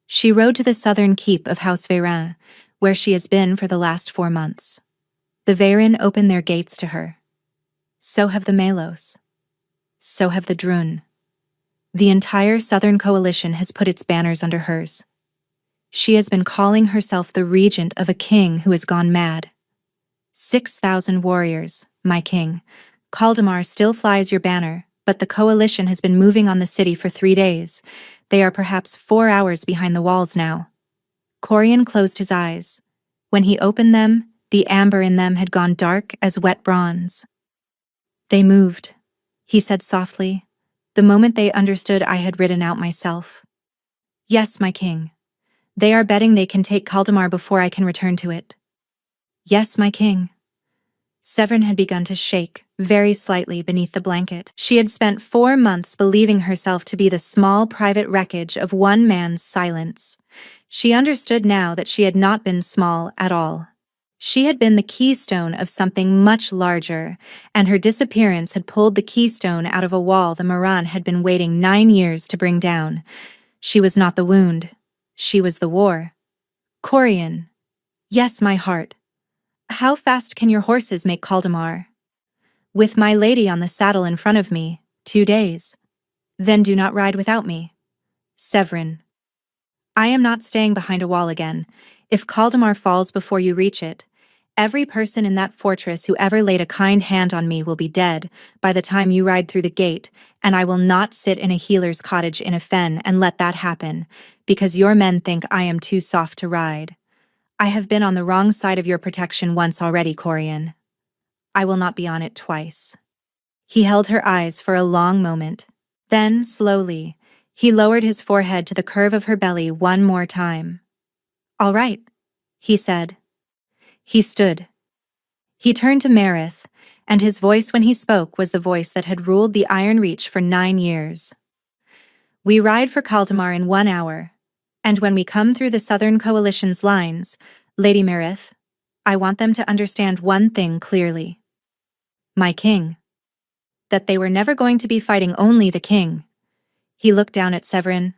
She rode to the southern keep of House Veyrin, where she has been for the last 4 months. The Veyrin opened their gates to her. So have the Melos. So have the Drun. The entire Southern Coalition has put its banners under hers. She has been calling herself the regent of a king who has gone mad. 6,000 warriors, my king. Kaldamar still flies your banner, but the coalition has been moving on the city for 3 days. They are perhaps 4 hours behind the walls now." Corian closed his eyes. When he opened them, the amber in them had gone dark as wet bronze. "They moved," he said softly, "the moment they understood I had ridden out myself." "Yes, my king. They are betting they can take Kaldamar before I can return to it." "Yes, my king." Severin had begun to shake, very slightly, beneath the blanket. She had spent 4 months believing herself to be the small private wreckage of one man's silence. She understood now that she had not been small at all. She had been the keystone of something much larger, and her disappearance had pulled the keystone out of a wall the Moran had been waiting 9 years to bring down. She was not the wound. She was the war. "Corian." "Yes, my heart." "How fast can your horses make Kaldamar?" "With my lady on the saddle in front of me, 2 days." "Then do not ride without me." "Severin." "I am not staying behind a wall again. If Kaldamar falls before you reach it, every person in that fortress who ever laid a kind hand on me will be dead by the time you ride through the gate, and I will not sit in a healer's cottage in a fen and let that happen, because your men think I am too soft to ride. I have been on the wrong side of your protection once already, Corian. I will not be on it twice." He held her eyes for a long moment. Then, slowly, he lowered his forehead to the curve of her belly one more time. "All right," he said. He stood. He turned to Marith, and his voice when he spoke was the voice that had ruled the Iron Reach for 9 years. We ride for Kaldemar in 1 hour, and when we come through the Southern Coalition's lines, Lady Marith, I want them to understand one thing clearly. My king. That they were never going to be fighting only the king. He looked down at Severin.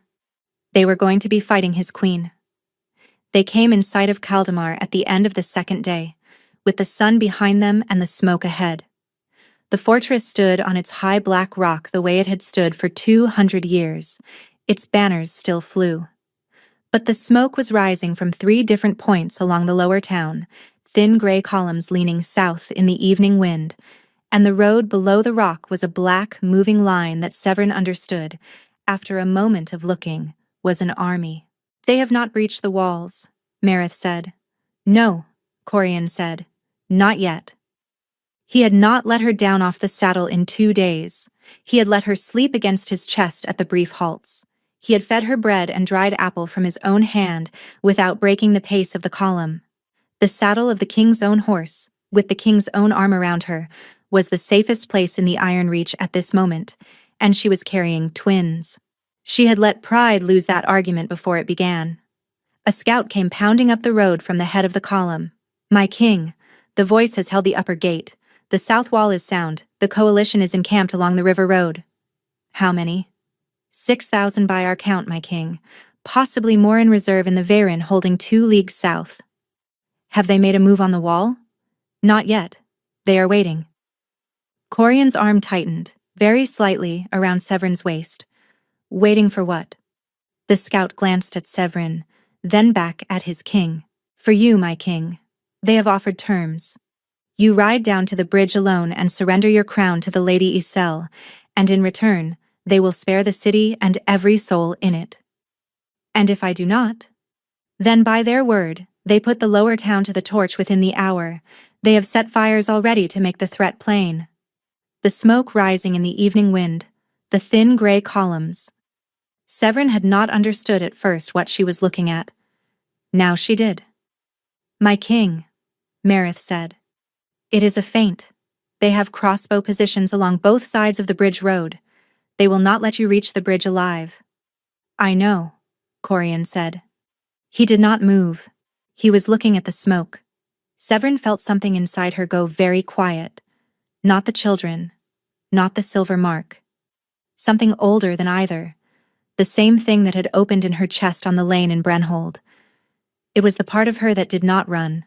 They were going to be fighting his queen. They came in sight of Kaldemar at the end of the 2nd day, with the sun behind them and the smoke ahead. The fortress stood on its high black rock the way it had stood for 200 years. Its banners still flew. But the smoke was rising from 3 different points along the lower town, thin gray columns leaning south in the evening wind, and the road below the rock was a black, moving line that Severin understood, after a moment of looking, was an army. They have not breached the walls, Marith said. No, Corian said. Not yet. He had not let her down off the saddle in 2 days. He had let her sleep against his chest at the brief halts. He had fed her bread and dried apple from his own hand without breaking the pace of the column. The saddle of the king's own horse, with the king's own arm around her, was the safest place in the Iron Reach at this moment, and she was carrying twins. She had let pride lose that argument before it began. A scout came pounding up the road from the head of the column. My king, the voice has held the upper gate. The south wall is sound. The coalition is encamped along the river road. How many? 6,000 by our count, my king. Possibly more in reserve in the Veyrin holding 2 leagues south. Have they made a move on the wall? Not yet. They are waiting. Corian's arm tightened, very slightly, around Severin's waist. Waiting for what? The scout glanced at Severin, then back at his king. For you, my king. They have offered terms. You ride down to the bridge alone and surrender your crown to the Lady Isel, and in return, they will spare the city and every soul in it. And if I do not? Then by their word, they put the lower town to the torch within the hour. They have set fires already to make the threat plain. The smoke rising in the evening wind, the thin gray columns. Severin had not understood at first what she was looking at. Now she did. My king, Marith said. It is a feint. They have crossbow positions along both sides of the bridge road. They will not let you reach the bridge alive. I know, Corian said. He did not move. He was looking at the smoke. Severin felt something inside her go very quiet. Not the children. Not the silver mark. Something older than either. The same thing that had opened in her chest on the lane in Brenhold. It was the part of her that did not run.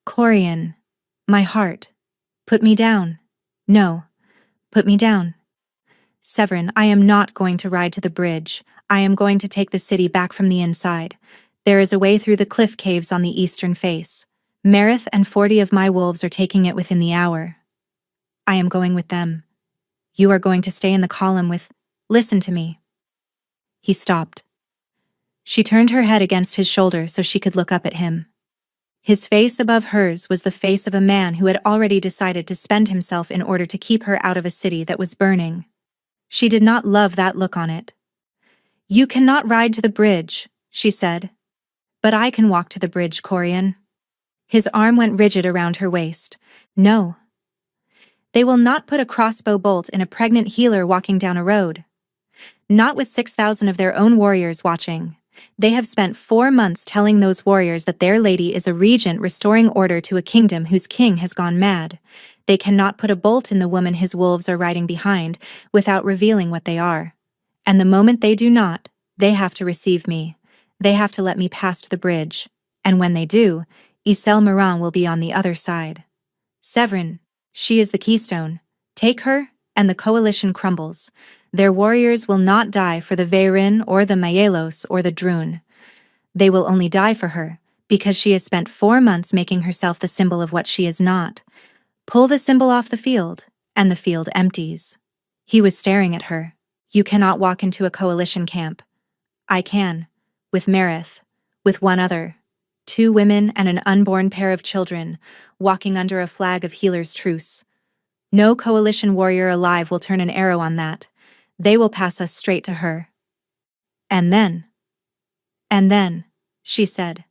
Corian, my heart. Put me down. No, put me down. Severin, I am not going to ride to the bridge. I am going to take the city back from the inside. There is a way through the cliff caves on the eastern face. Marith and 40 of my wolves are taking it within the hour. I am going with them. You are going to stay in the column with... Listen to me. He stopped. She turned her head against his shoulder so she could look up at him. His face above hers was the face of a man who had already decided to spend himself in order to keep her out of a city that was burning. She did not love that look on it. You cannot ride to the bridge, she said. But I can walk to the bridge, Corian. His arm went rigid around her waist. No. They will not put a crossbow bolt in a pregnant healer walking down a road. Not with 6,000 of their own warriors watching. They have spent 4 months telling those warriors that their lady is a regent restoring order to a kingdom whose king has gone mad. They cannot put a bolt in the woman his wolves are riding behind without revealing what they are. And the moment they do not, they have to receive me. They have to let me past the bridge. And when they do, Isel Moran will be on the other side. Severin, she is the keystone. Take her, and the coalition crumbles. Their warriors will not die for the Veyrin or the Mayelos or the Drun. They will only die for her, because she has spent 4 months making herself the symbol of what she is not. Pull the symbol off the field, and the field empties. He was staring at her. You cannot walk into a coalition camp. I can, with Marith, with one other. 2 women and an unborn pair of children, walking under a flag of healer's truce. No coalition warrior alive will turn an arrow on that. They will pass us straight to her. And then, she said,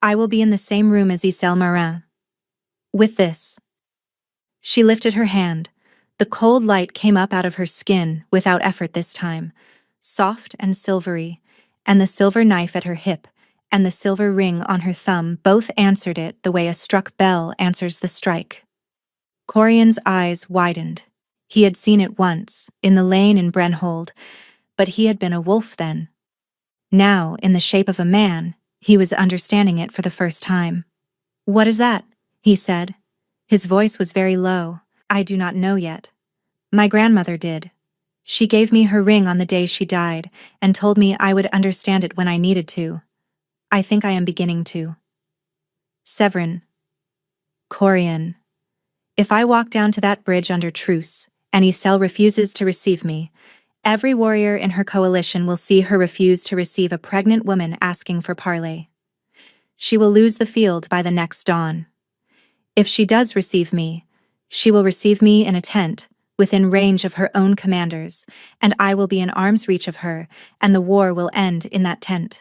I will be in the same room as Isel Moran. With this, she lifted her hand. The cold light came up out of her skin without effort this time, soft and silvery, and the silver knife at her hip and the silver ring on her thumb both answered it the way a struck bell answers the strike. Corian's eyes widened. He had seen it once, in the lane in Brennhold, but he had been a wolf then. Now, in the shape of a man, he was understanding it for the first time. "What is that?" he said. His voice was very low. "I do not know yet. My grandmother did. She gave me her ring on the day she died and told me I would understand it when I needed to. I think I am beginning to." Severin. Corian. If I walk down to that bridge under truce, and Isel refuses to receive me, every warrior in her coalition will see her refuse to receive a pregnant woman asking for parley. She will lose the field by the next dawn. If she does receive me, she will receive me in a tent, within range of her own commanders, and I will be in arm's reach of her, and the war will end in that tent.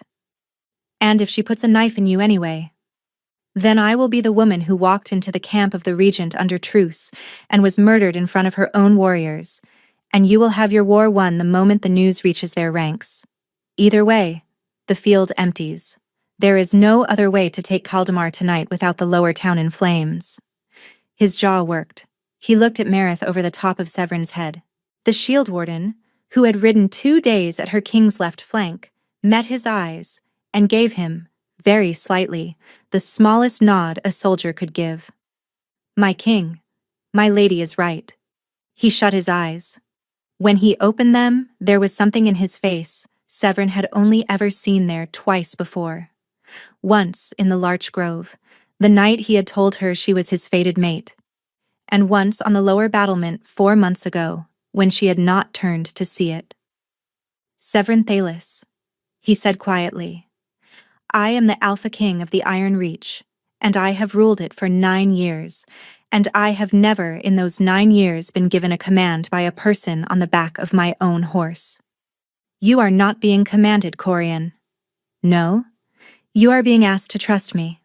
And if she puts a knife in you anyway, then I will be the woman who walked into the camp of the regent under truce and was murdered in front of her own warriors, and you will have your war won the moment the news reaches their ranks. Either way, the field empties. There is no other way to take Kaldemar tonight without the lower town in flames. His jaw worked. He looked at Marith over the top of Severin's head. The shield warden, who had ridden 2 days at her king's left flank, met his eyes and gave him, very slightly, the smallest nod a soldier could give. "My king, my lady is right." He shut his eyes. When he opened them, there was something in his face Severin had only ever seen there twice before. Once in the larch grove, the night he had told her she was his fated mate, and once on the lower battlement 4 months ago, when she had not turned to see it. "Severin Thalis," he said quietly, "I am the Alpha King of the Iron Reach, and I have ruled it for 9 years, and I have never in those 9 years been given a command by a person on the back of my own horse. You are not being commanded, Corian. No? You are being asked to trust me."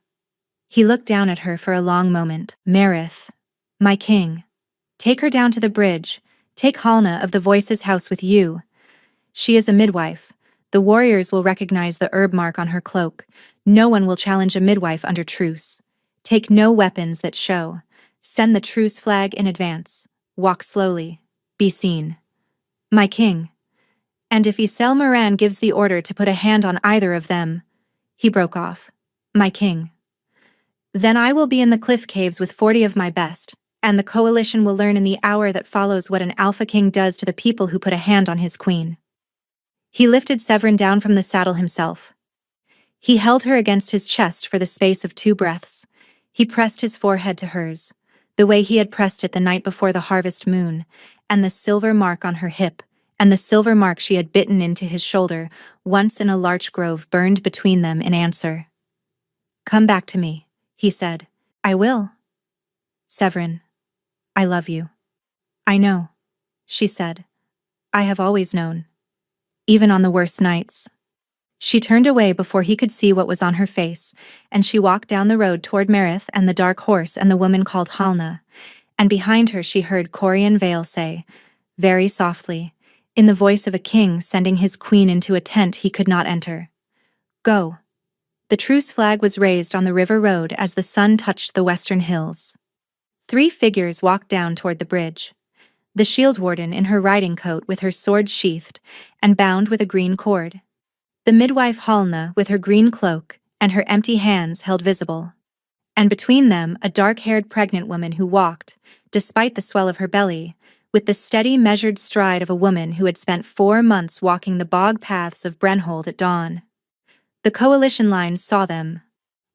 He looked down at her for a long moment. "Marith, my king, take her down to the bridge. Take Halna of the Voices' house with you. She is a midwife. The warriors will recognize the herb mark on her cloak. No one will challenge a midwife under truce. Take no weapons that show. Send the truce flag in advance. Walk slowly. Be seen. My king. And if Isel Moran gives the order to put a hand on either of them," he broke off. "My king. Then I will be in the cliff caves with 40 of my best, and the coalition will learn in the hour that follows what an Alpha King does to the people who put a hand on his queen." He lifted Severin down from the saddle himself. He held her against his chest for the space of 2 breaths. He pressed his forehead to hers, the way he had pressed it the night before the harvest moon, and the silver mark on her hip, and the silver mark she had bitten into his shoulder, once in a larch grove, burned between them in answer. "Come back to me," he said. "I will. Severin, I love you." "I know," she said. "I have always known. Even on the worst nights." She turned away before he could see what was on her face, and she walked down the road toward Marith and the dark horse and the woman called Halna, and behind her she heard Corian Vale say, very softly, in the voice of a king sending his queen into a tent he could not enter, "Go." The truce flag was raised on the river road as the sun touched the western hills. 3 figures walked down toward the bridge. The shield warden in her riding coat with her sword sheathed and bound with a green cord. The midwife Halna with her green cloak and her empty hands held visible. And between them a dark-haired pregnant woman who walked, despite the swell of her belly, with the steady measured stride of a woman who had spent 4 months walking the bog paths of Brennhold at dawn. The coalition lines saw them.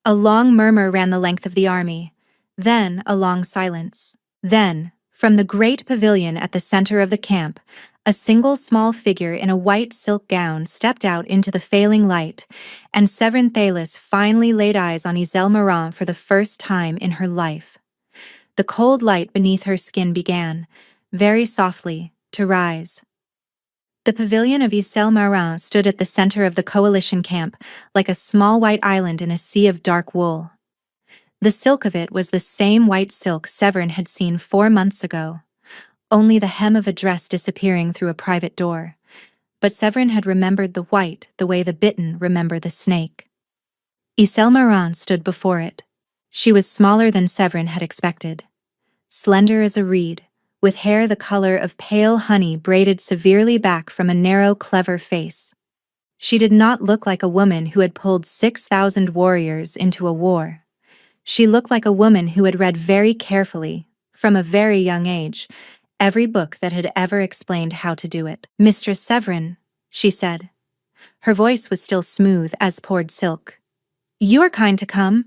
A long murmur ran the length of the army, then a long silence. Then, from the great pavilion at the center of the camp, a single small figure in a white silk gown stepped out into the failing light, and Severin Thalis finally laid eyes on Isel Moran for the first time in her life. The cold light beneath her skin began, very softly, to rise. The pavilion of Isel Moran stood at the center of the coalition camp, like a small white island in a sea of dark wool. The silk of it was the same white silk Severin had seen 4 months ago, only the hem of a dress disappearing through a private door. But Severin had remembered the white the way the bitten remember the snake. Iselle Marant stood before it. She was smaller than Severin had expected. Slender as a reed, with hair the color of pale honey braided severely back from a narrow, clever face. She did not look like a woman who had pulled 6,000 warriors into a war. She looked like a woman who had read very carefully, from a very young age, every book that had ever explained how to do it. "Mistress Severin," she said. Her voice was still smooth as poured silk. "You are kind to come."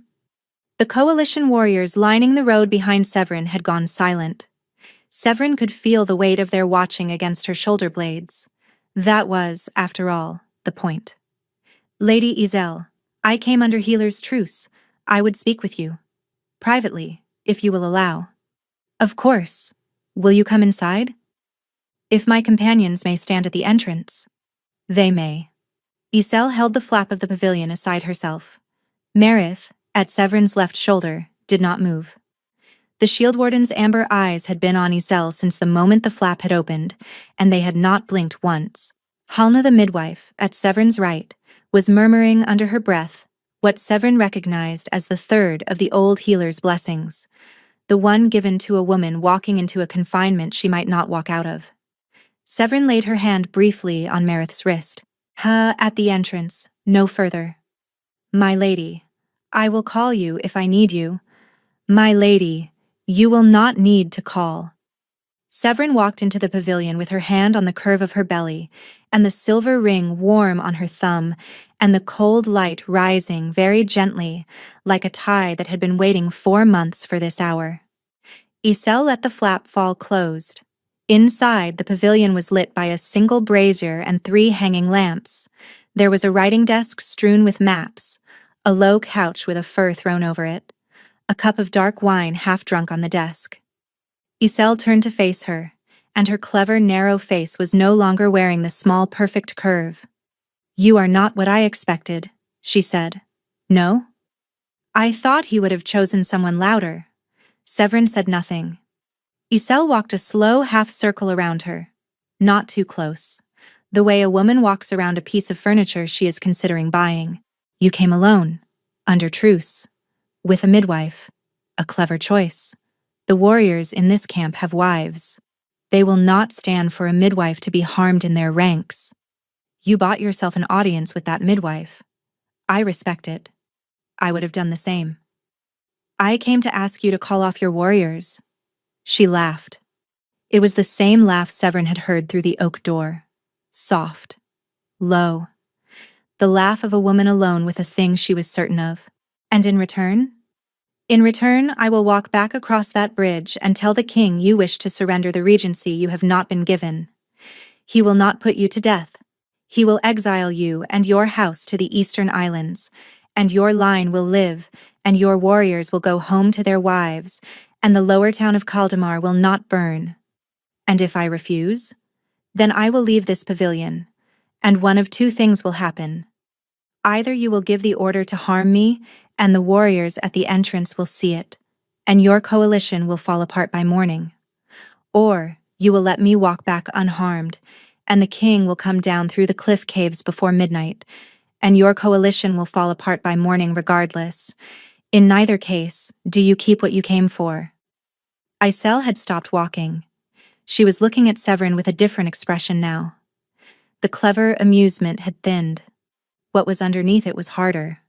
The coalition warriors lining the road behind Severin had gone silent. Severin could feel the weight of their watching against her shoulder blades. That was, after all, the point. "Lady Iselle, I came under Healer's truce. I would speak with you. Privately, if you will allow." "Of course. Will you come inside?" "If my companions may stand at the entrance." "They may." Iselle held the flap of the pavilion aside herself. Meredith, at Severin's left shoulder, did not move. The shield warden's amber eyes had been on Iselle since the moment the flap had opened, and they had not blinked once. Halna the midwife, at Severin's right, was murmuring under her breath what Severin recognized as the third of the old healer's blessings, the one given to a woman walking into a confinement she might not walk out of. Severin laid her hand briefly on Meredith's wrist. At the entrance, no further." "My lady, I will call you if I need you." "My lady, you will not need to call." Severin walked into the pavilion with her hand on the curve of her belly, and the silver ring warm on her thumb, and the cold light rising very gently, like a tide that had been waiting 4 months for this hour. Iselle let the flap fall closed. Inside, the pavilion was lit by a single brazier and 3 hanging lamps. There was a writing desk strewn with maps, a low couch with a fur thrown over it, a cup of dark wine half drunk on the desk. Iselle turned to face her, and her clever, narrow face was no longer wearing the small, perfect curve. "You are not what I expected," she said. "No?" "I thought he would have chosen someone louder." Severin said nothing. Iselle walked a slow half-circle around her. Not too close. The way a woman walks around a piece of furniture she is considering buying. "You came alone, under truce, with a midwife. A clever choice. The warriors in this camp have wives. They will not stand for a midwife to be harmed in their ranks. You bought yourself an audience with that midwife. I respect it. I would have done the same. I came to ask you to call off your warriors." She laughed. It was the same laugh Severin had heard through the oak door. Soft. Low. The laugh of a woman alone with a thing she was certain of. "And in return?" "In return, I will walk back across that bridge and tell the king you wish to surrender the regency you have not been given. He will not put you to death. He will exile you and your house to the eastern islands, and your line will live, and your warriors will go home to their wives, and the lower town of Kaldemar will not burn. And if I refuse, then I will leave this pavilion, and one of 2 things will happen. Either you will give the order to harm me, and the warriors at the entrance will see it, and your coalition will fall apart by morning. Or you will let me walk back unharmed, and the king will come down through the cliff caves before midnight, and your coalition will fall apart by morning regardless. In neither case, do you keep what you came for." Iselle had stopped walking. She was looking at Severin with a different expression now. The clever amusement had thinned. What was underneath it was harder.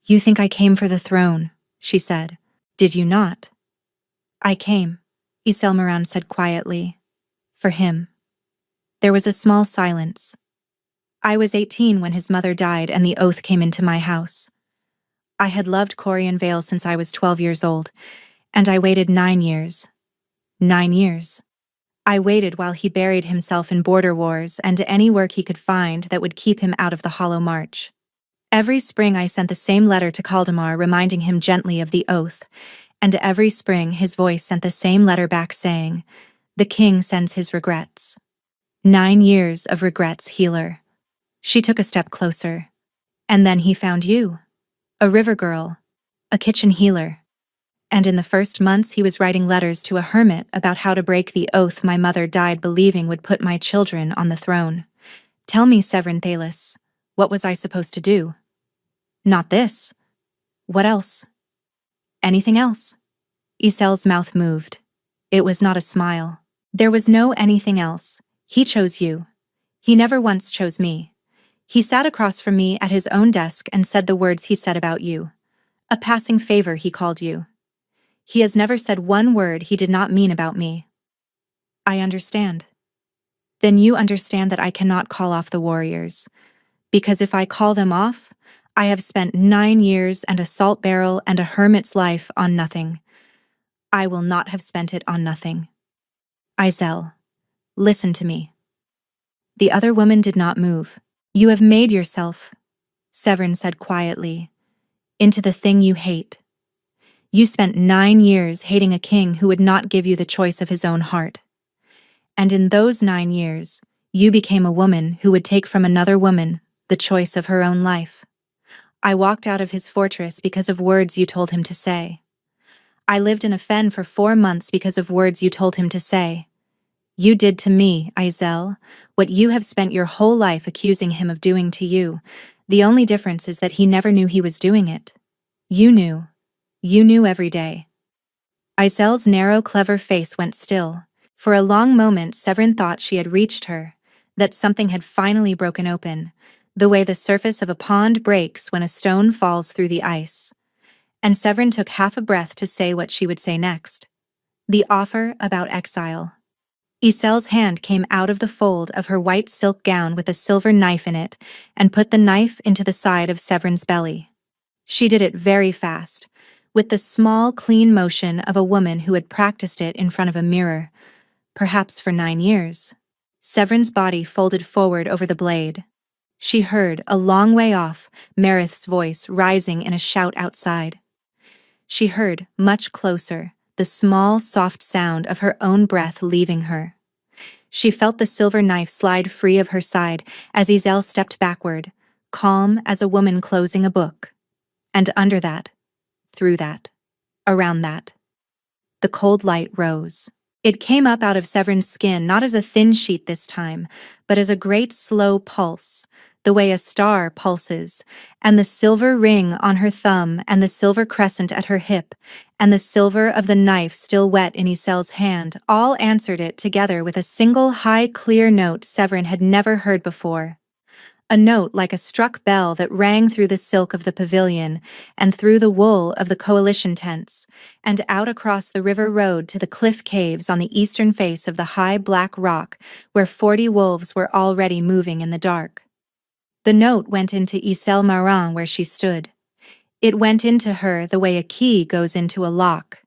"You think I came for the throne," she said. "Did you not?" "I came," Iselle Marant said quietly. "For him." There was a small silence. "I was 18 when his mother died and the oath came into my house. I had loved Corian Vale since I was 12 years old, and I waited 9 years. 9 years. I waited while he buried himself in border wars and any work he could find that would keep him out of the Hollow March. Every spring I sent the same letter to Kaldemar reminding him gently of the oath, and every spring his voice sent the same letter back saying, 'The king sends his regrets.' 9 years of regrets, healer." She took a step closer. "And then he found you. A river girl. a kitchen healer. And in the first months he was writing letters to a hermit about how to break the oath my mother died believing would put my children on the throne. Tell me, Severin Thalis, what was I supposed to do? Not this. What else? Anything else? Isel's mouth moved. It was not a smile. There was no anything else. He chose you. He never once chose me. He sat across from me at his own desk and said the words he said about you. A passing favor, he called you. He has never said one word he did not mean about me. I understand. Then you understand that I cannot call off the warriors. Because if I call them off, I have spent 9 years and a salt barrel and a hermit's life on nothing. I will not have spent it on nothing. Isel, listen to me. The other woman did not move. You have made yourself, Severin said quietly, into the thing you hate. You spent 9 years hating a king who would not give you the choice of his own heart. And in those 9 years, you became a woman who would take from another woman the choice of her own life. I walked out of his fortress because of words you told him to say. I lived in a fen for 4 months because of words you told him to say. You did to me, Isel, what you have spent your whole life accusing him of doing to you. The only difference is that he never knew he was doing it. You knew. You knew every day. Isel's narrow, clever face went still. For a long moment, Severin thought she had reached her, that something had finally broken open, the way the surface of a pond breaks when a stone falls through the ice. And Severin took half a breath to say what she would say next. The offer about exile. Isel's hand came out of the fold of her white silk gown with a silver knife in it and put the knife into the side of Severin's belly. She did it very fast, with the small, clean motion of a woman who had practiced it in front of a mirror, perhaps for 9 years. Severin's body folded forward over the blade. She heard, a long way off, Marith's voice rising in a shout outside. She heard, much closer, the small, soft sound of her own breath leaving her. She felt the silver knife slide free of her side as Isel stepped backward, calm as a woman closing a book. And under that, through that, around that, the cold light rose. It came up out of Severin's skin not as a thin sheet this time, but as a great slow pulse, the way a star pulses, and the silver ring on her thumb and the silver crescent at her hip, and the silver of the knife still wet in Isel's hand, all answered it together with a single high, clear note Severin had never heard before. A note like a struck bell that rang through the silk of the pavilion and through the wool of the coalition tents, and out across the river road to the cliff caves on the eastern face of the high black rock where 40 wolves were already moving in the dark. The note went into Isel Marin where she stood. It went into her the way a key goes into a lock.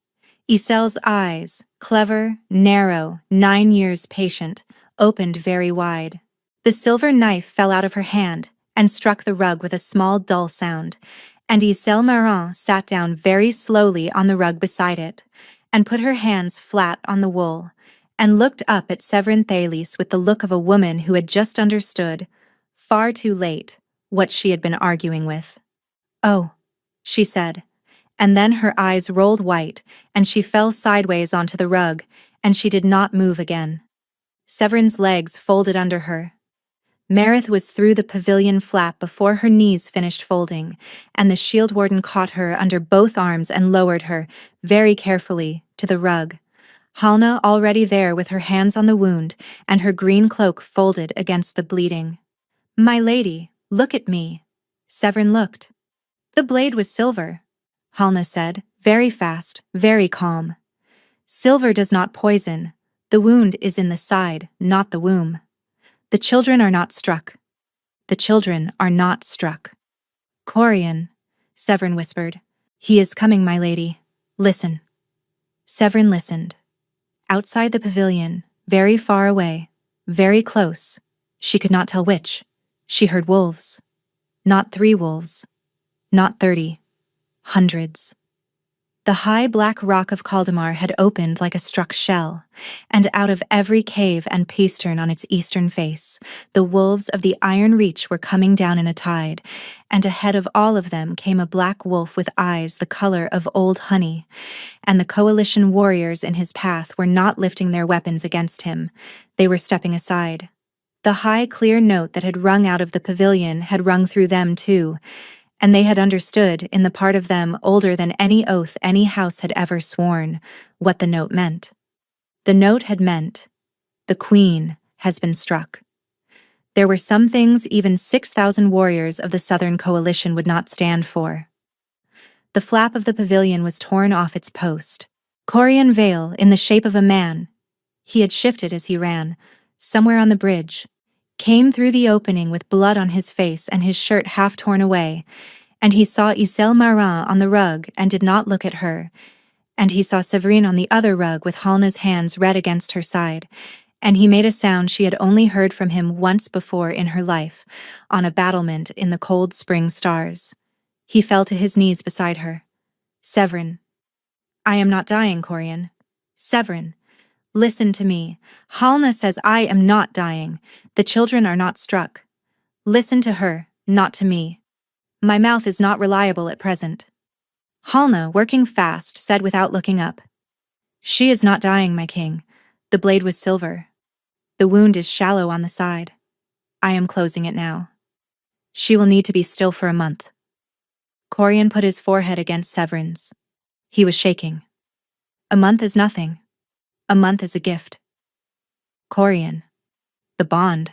Isel's eyes, clever, narrow, 9 years patient, opened very wide. The silver knife fell out of her hand and struck the rug with a small dull sound, and Isel Marin sat down very slowly on the rug beside it, and put her hands flat on the wool, and looked up at Severin Thalis with the look of a woman who had just understood, far too late, what she had been arguing with. "Oh," she said, and then her eyes rolled white, and she fell sideways onto the rug, and she did not move again. Severin's legs folded under her. Marith was through the pavilion flap before her knees finished folding, and the shield warden caught her under both arms and lowered her, very carefully, to the rug. Halna already there with her hands on the wound, and her green cloak folded against the bleeding. "My lady, look at me." Severin looked. "The blade was silver," Halna said, very fast, very calm. "Silver does not poison. The wound is in the side, not the womb. The children are not struck. The children are not struck." "Corian," Severin whispered. "He is coming, my lady. Listen." Severin listened. Outside the pavilion, very far away, very close, she could not tell which, she heard wolves. Not 3 wolves. Not 30. Hundreds. The high black rock of Kaldemar had opened like a struck shell, and out of every cave and pastern on its eastern face, the wolves of the Iron Reach were coming down in a tide, and ahead of all of them came a black wolf with eyes the color of old honey, and the coalition warriors in his path were not lifting their weapons against him, they were stepping aside. The high, clear note that had rung out of the pavilion had rung through them too, and they had understood, in the part of them older than any oath any house had ever sworn, what the note meant. The note had meant, the Queen has been struck. There were some things even 6,000 warriors of the Southern Coalition would not stand for. The flap of the pavilion was torn off its post. Corian Vale, in the shape of a man, he had shifted as he ran, somewhere on the bridge, came through the opening with blood on his face and his shirt half torn away, and he saw Iselle Marin on the rug and did not look at her, and he saw Séverine on the other rug with Halna's hands red against her side, and he made a sound she had only heard from him once before in her life, on a battlement in the cold spring stars. He fell to his knees beside her. Séverine. I am not dying, Corian. Séverine. Listen to me. Halna says I am not dying. The children are not struck. Listen to her, not to me. My mouth is not reliable at present. Halna, working fast, said without looking up. She is not dying, my king. The blade was silver. The wound is shallow on the side. I am closing it now. She will need to be still for a month. Corian put his forehead against Severine's. He was shaking. A month is nothing. A month is a gift. Corian. The bond.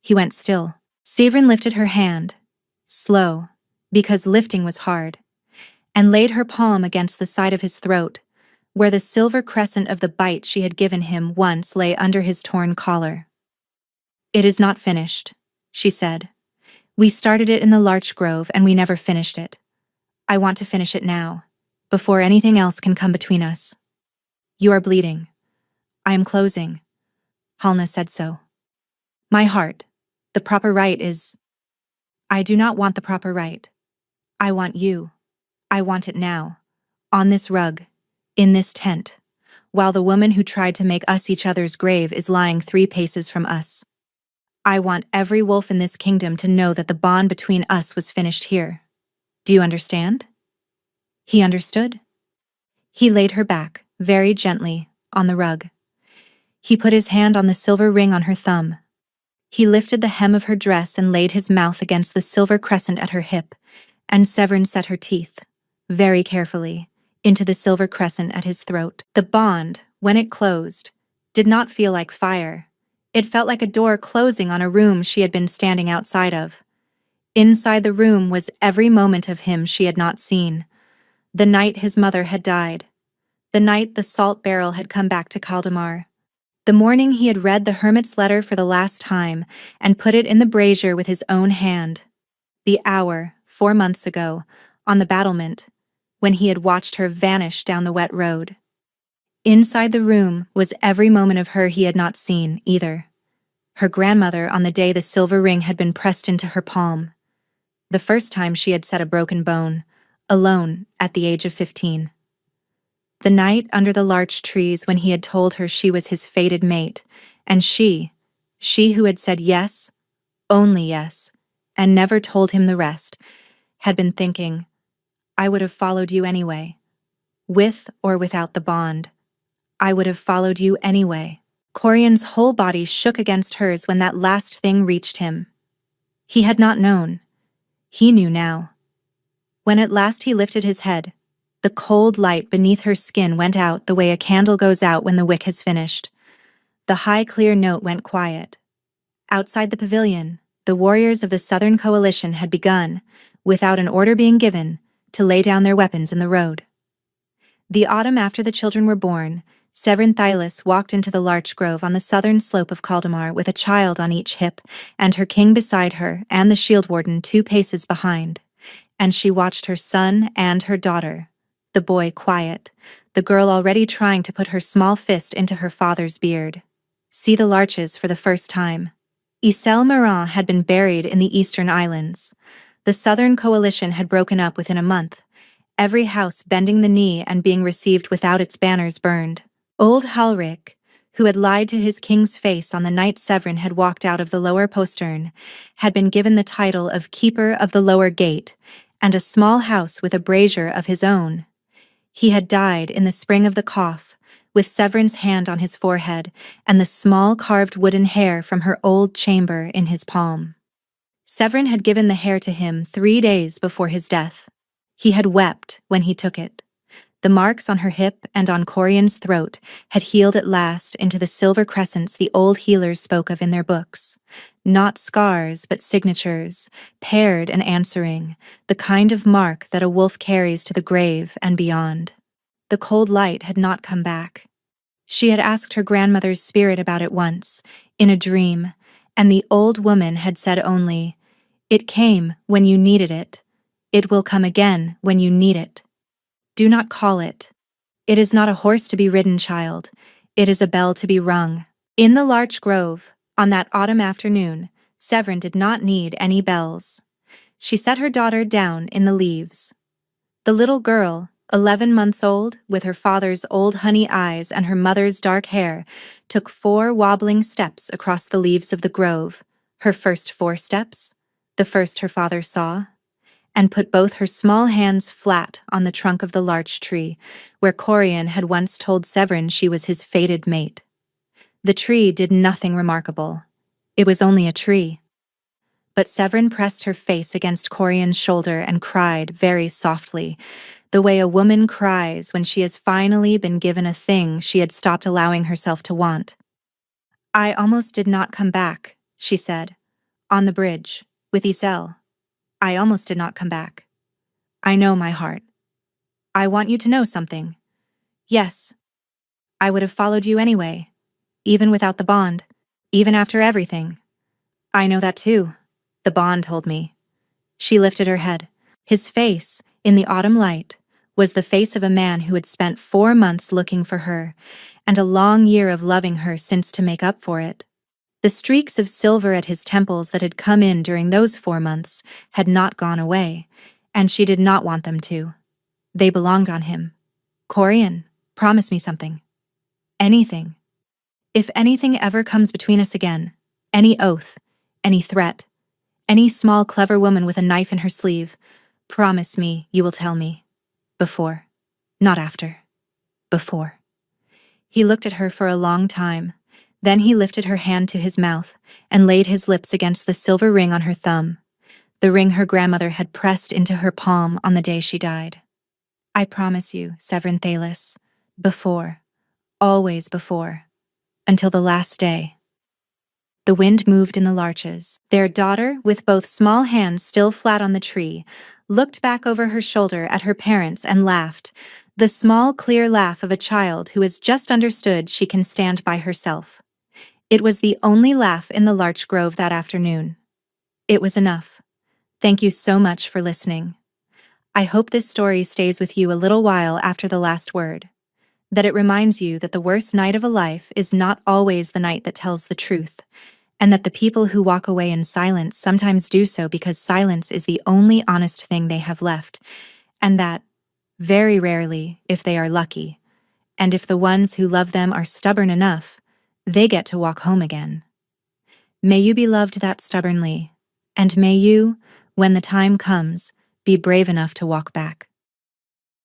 He went still. Séverine lifted her hand, slow, because lifting was hard, and laid her palm against the side of his throat, where the silver crescent of the bite she had given him once lay under his torn collar. It is not finished, she said. We started it in the larch grove and we never finished it. I want to finish it now, before anything else can come between us. You are bleeding. I am closing. Halna said so. My heart, the proper right is... I do not want the proper right. I want you. I want it now. On this rug. In this tent. While the woman who tried to make us each other's grave is lying 3 paces from us. I want every wolf in this kingdom to know that the bond between us was finished here. Do you understand? He understood. He laid her back, very gently, on the rug. He put his hand on the silver ring on her thumb. He lifted the hem of her dress and laid his mouth against the silver crescent at her hip, and Séverine set her teeth, very carefully, into the silver crescent at his throat. The bond, when it closed, did not feel like fire. It felt like a door closing on a room she had been standing outside of. Inside the room was every moment of him she had not seen. The night his mother had died. The night the salt barrel had come back to Kaldemar. The morning he had read the hermit's letter for the last time and put it in the brazier with his own hand. The hour, 4 months ago, on the battlement, when he had watched her vanish down the wet road. Inside the room was every moment of her he had not seen, either. Her grandmother on the day the silver ring had been pressed into her palm. The first time she had set a broken bone, alone, at the age of 15. The night under the larch trees when he had told her she was his fated mate, and she who had said yes, only yes, and never told him the rest, had been thinking, I would have followed you anyway. With or without the bond. I would have followed you anyway. Corian's whole body shook against hers when that last thing reached him. He had not known. He knew now. When at last he lifted his head, the cold light beneath her skin went out the way a candle goes out when the wick has finished. The high, clear note went quiet. Outside the pavilion, the warriors of the Southern Coalition had begun, without an order being given, to lay down their weapons in the road. The autumn after the children were born, Séverine Thyllis walked into the larch grove on the southern slope of Kaldemar with a child on each hip, and her king beside her, and the shield warden 2 paces behind. And she watched her son and her daughter, the boy quiet, the girl already trying to put her small fist into her father's beard. See the larches for the first time. Iselle Marin had been buried in the Eastern Islands. The Southern Coalition had broken up within a month, every house bending the knee and being received without its banners burned. Old Halric, who had lied to his king's face on the night Severin had walked out of the lower postern, had been given the title of Keeper of the Lower Gate and a small house with a brazier of his own. He had died in the spring of the cough, with Severin's hand on his forehead and the small carved wooden hair from her old chamber in his palm. Severin had given the hair to him 3 days before his death. He had wept when he took it. The marks on her hip and on Corian's throat had healed at last into the silver crescents the old healers spoke of in their books. Not scars, but signatures, paired and answering, the kind of mark that a wolf carries to the grave and beyond. The cold light had not come back. She had asked her grandmother's spirit about it once, in a dream, and the old woman had said only, "It came when you needed it. It will come again when you need it. Do not call it. It is not a horse to be ridden, child. It is a bell to be rung." In the larch grove, on that autumn afternoon, Severin did not need any bells. She set her daughter down in the leaves. The little girl, 11 months old, with her father's old honey eyes and her mother's dark hair, took 4 wobbling steps across the leaves of the grove, her first 4 steps, the first her father saw, and put both her small hands flat on the trunk of the larch tree, where Corian had once told Severin she was his fated mate. The tree did nothing remarkable. It was only a tree. But Severin pressed her face against Corian's shoulder and cried very softly, the way a woman cries when she has finally been given a thing she had stopped allowing herself to want. "I almost did not come back," she said, "on the bridge, with Isel. I almost did not come back. I know, my heart. I want you to know something. Yes, I would have followed you anyway, even without the bond, even after everything. I know that too, the bond told me." She lifted her head. His face, in the autumn light, was the face of a man who had spent 4 months looking for her, and a long year of loving her since to make up for it. The streaks of silver at his temples that had come in during those 4 months had not gone away, and she did not want them to. They belonged on him. "Corian, promise me something. Anything. If anything ever comes between us again, any oath, any threat, any small clever woman with a knife in her sleeve, promise me you will tell me. Before. Not after. Before." He looked at her for a long time. Then he lifted her hand to his mouth and laid his lips against the silver ring on her thumb, the ring her grandmother had pressed into her palm on the day she died. "I promise you, Severin Thalis, before, always before, until the last day." The wind moved in the larches. Their daughter, with both small hands still flat on the tree, looked back over her shoulder at her parents and laughed, the small, clear laugh of a child who has just understood she can stand by herself. It was the only laugh in the larch grove that afternoon. It was enough. Thank you so much for listening. I hope this story stays with you a little while after the last word, that it reminds you that the worst night of a life is not always the night that tells the truth, and that the people who walk away in silence sometimes do so because silence is the only honest thing they have left, and that, very rarely, if they are lucky, and if the ones who love them are stubborn enough, they get to walk home again. May you be loved that stubbornly, and may you, when the time comes, be brave enough to walk back.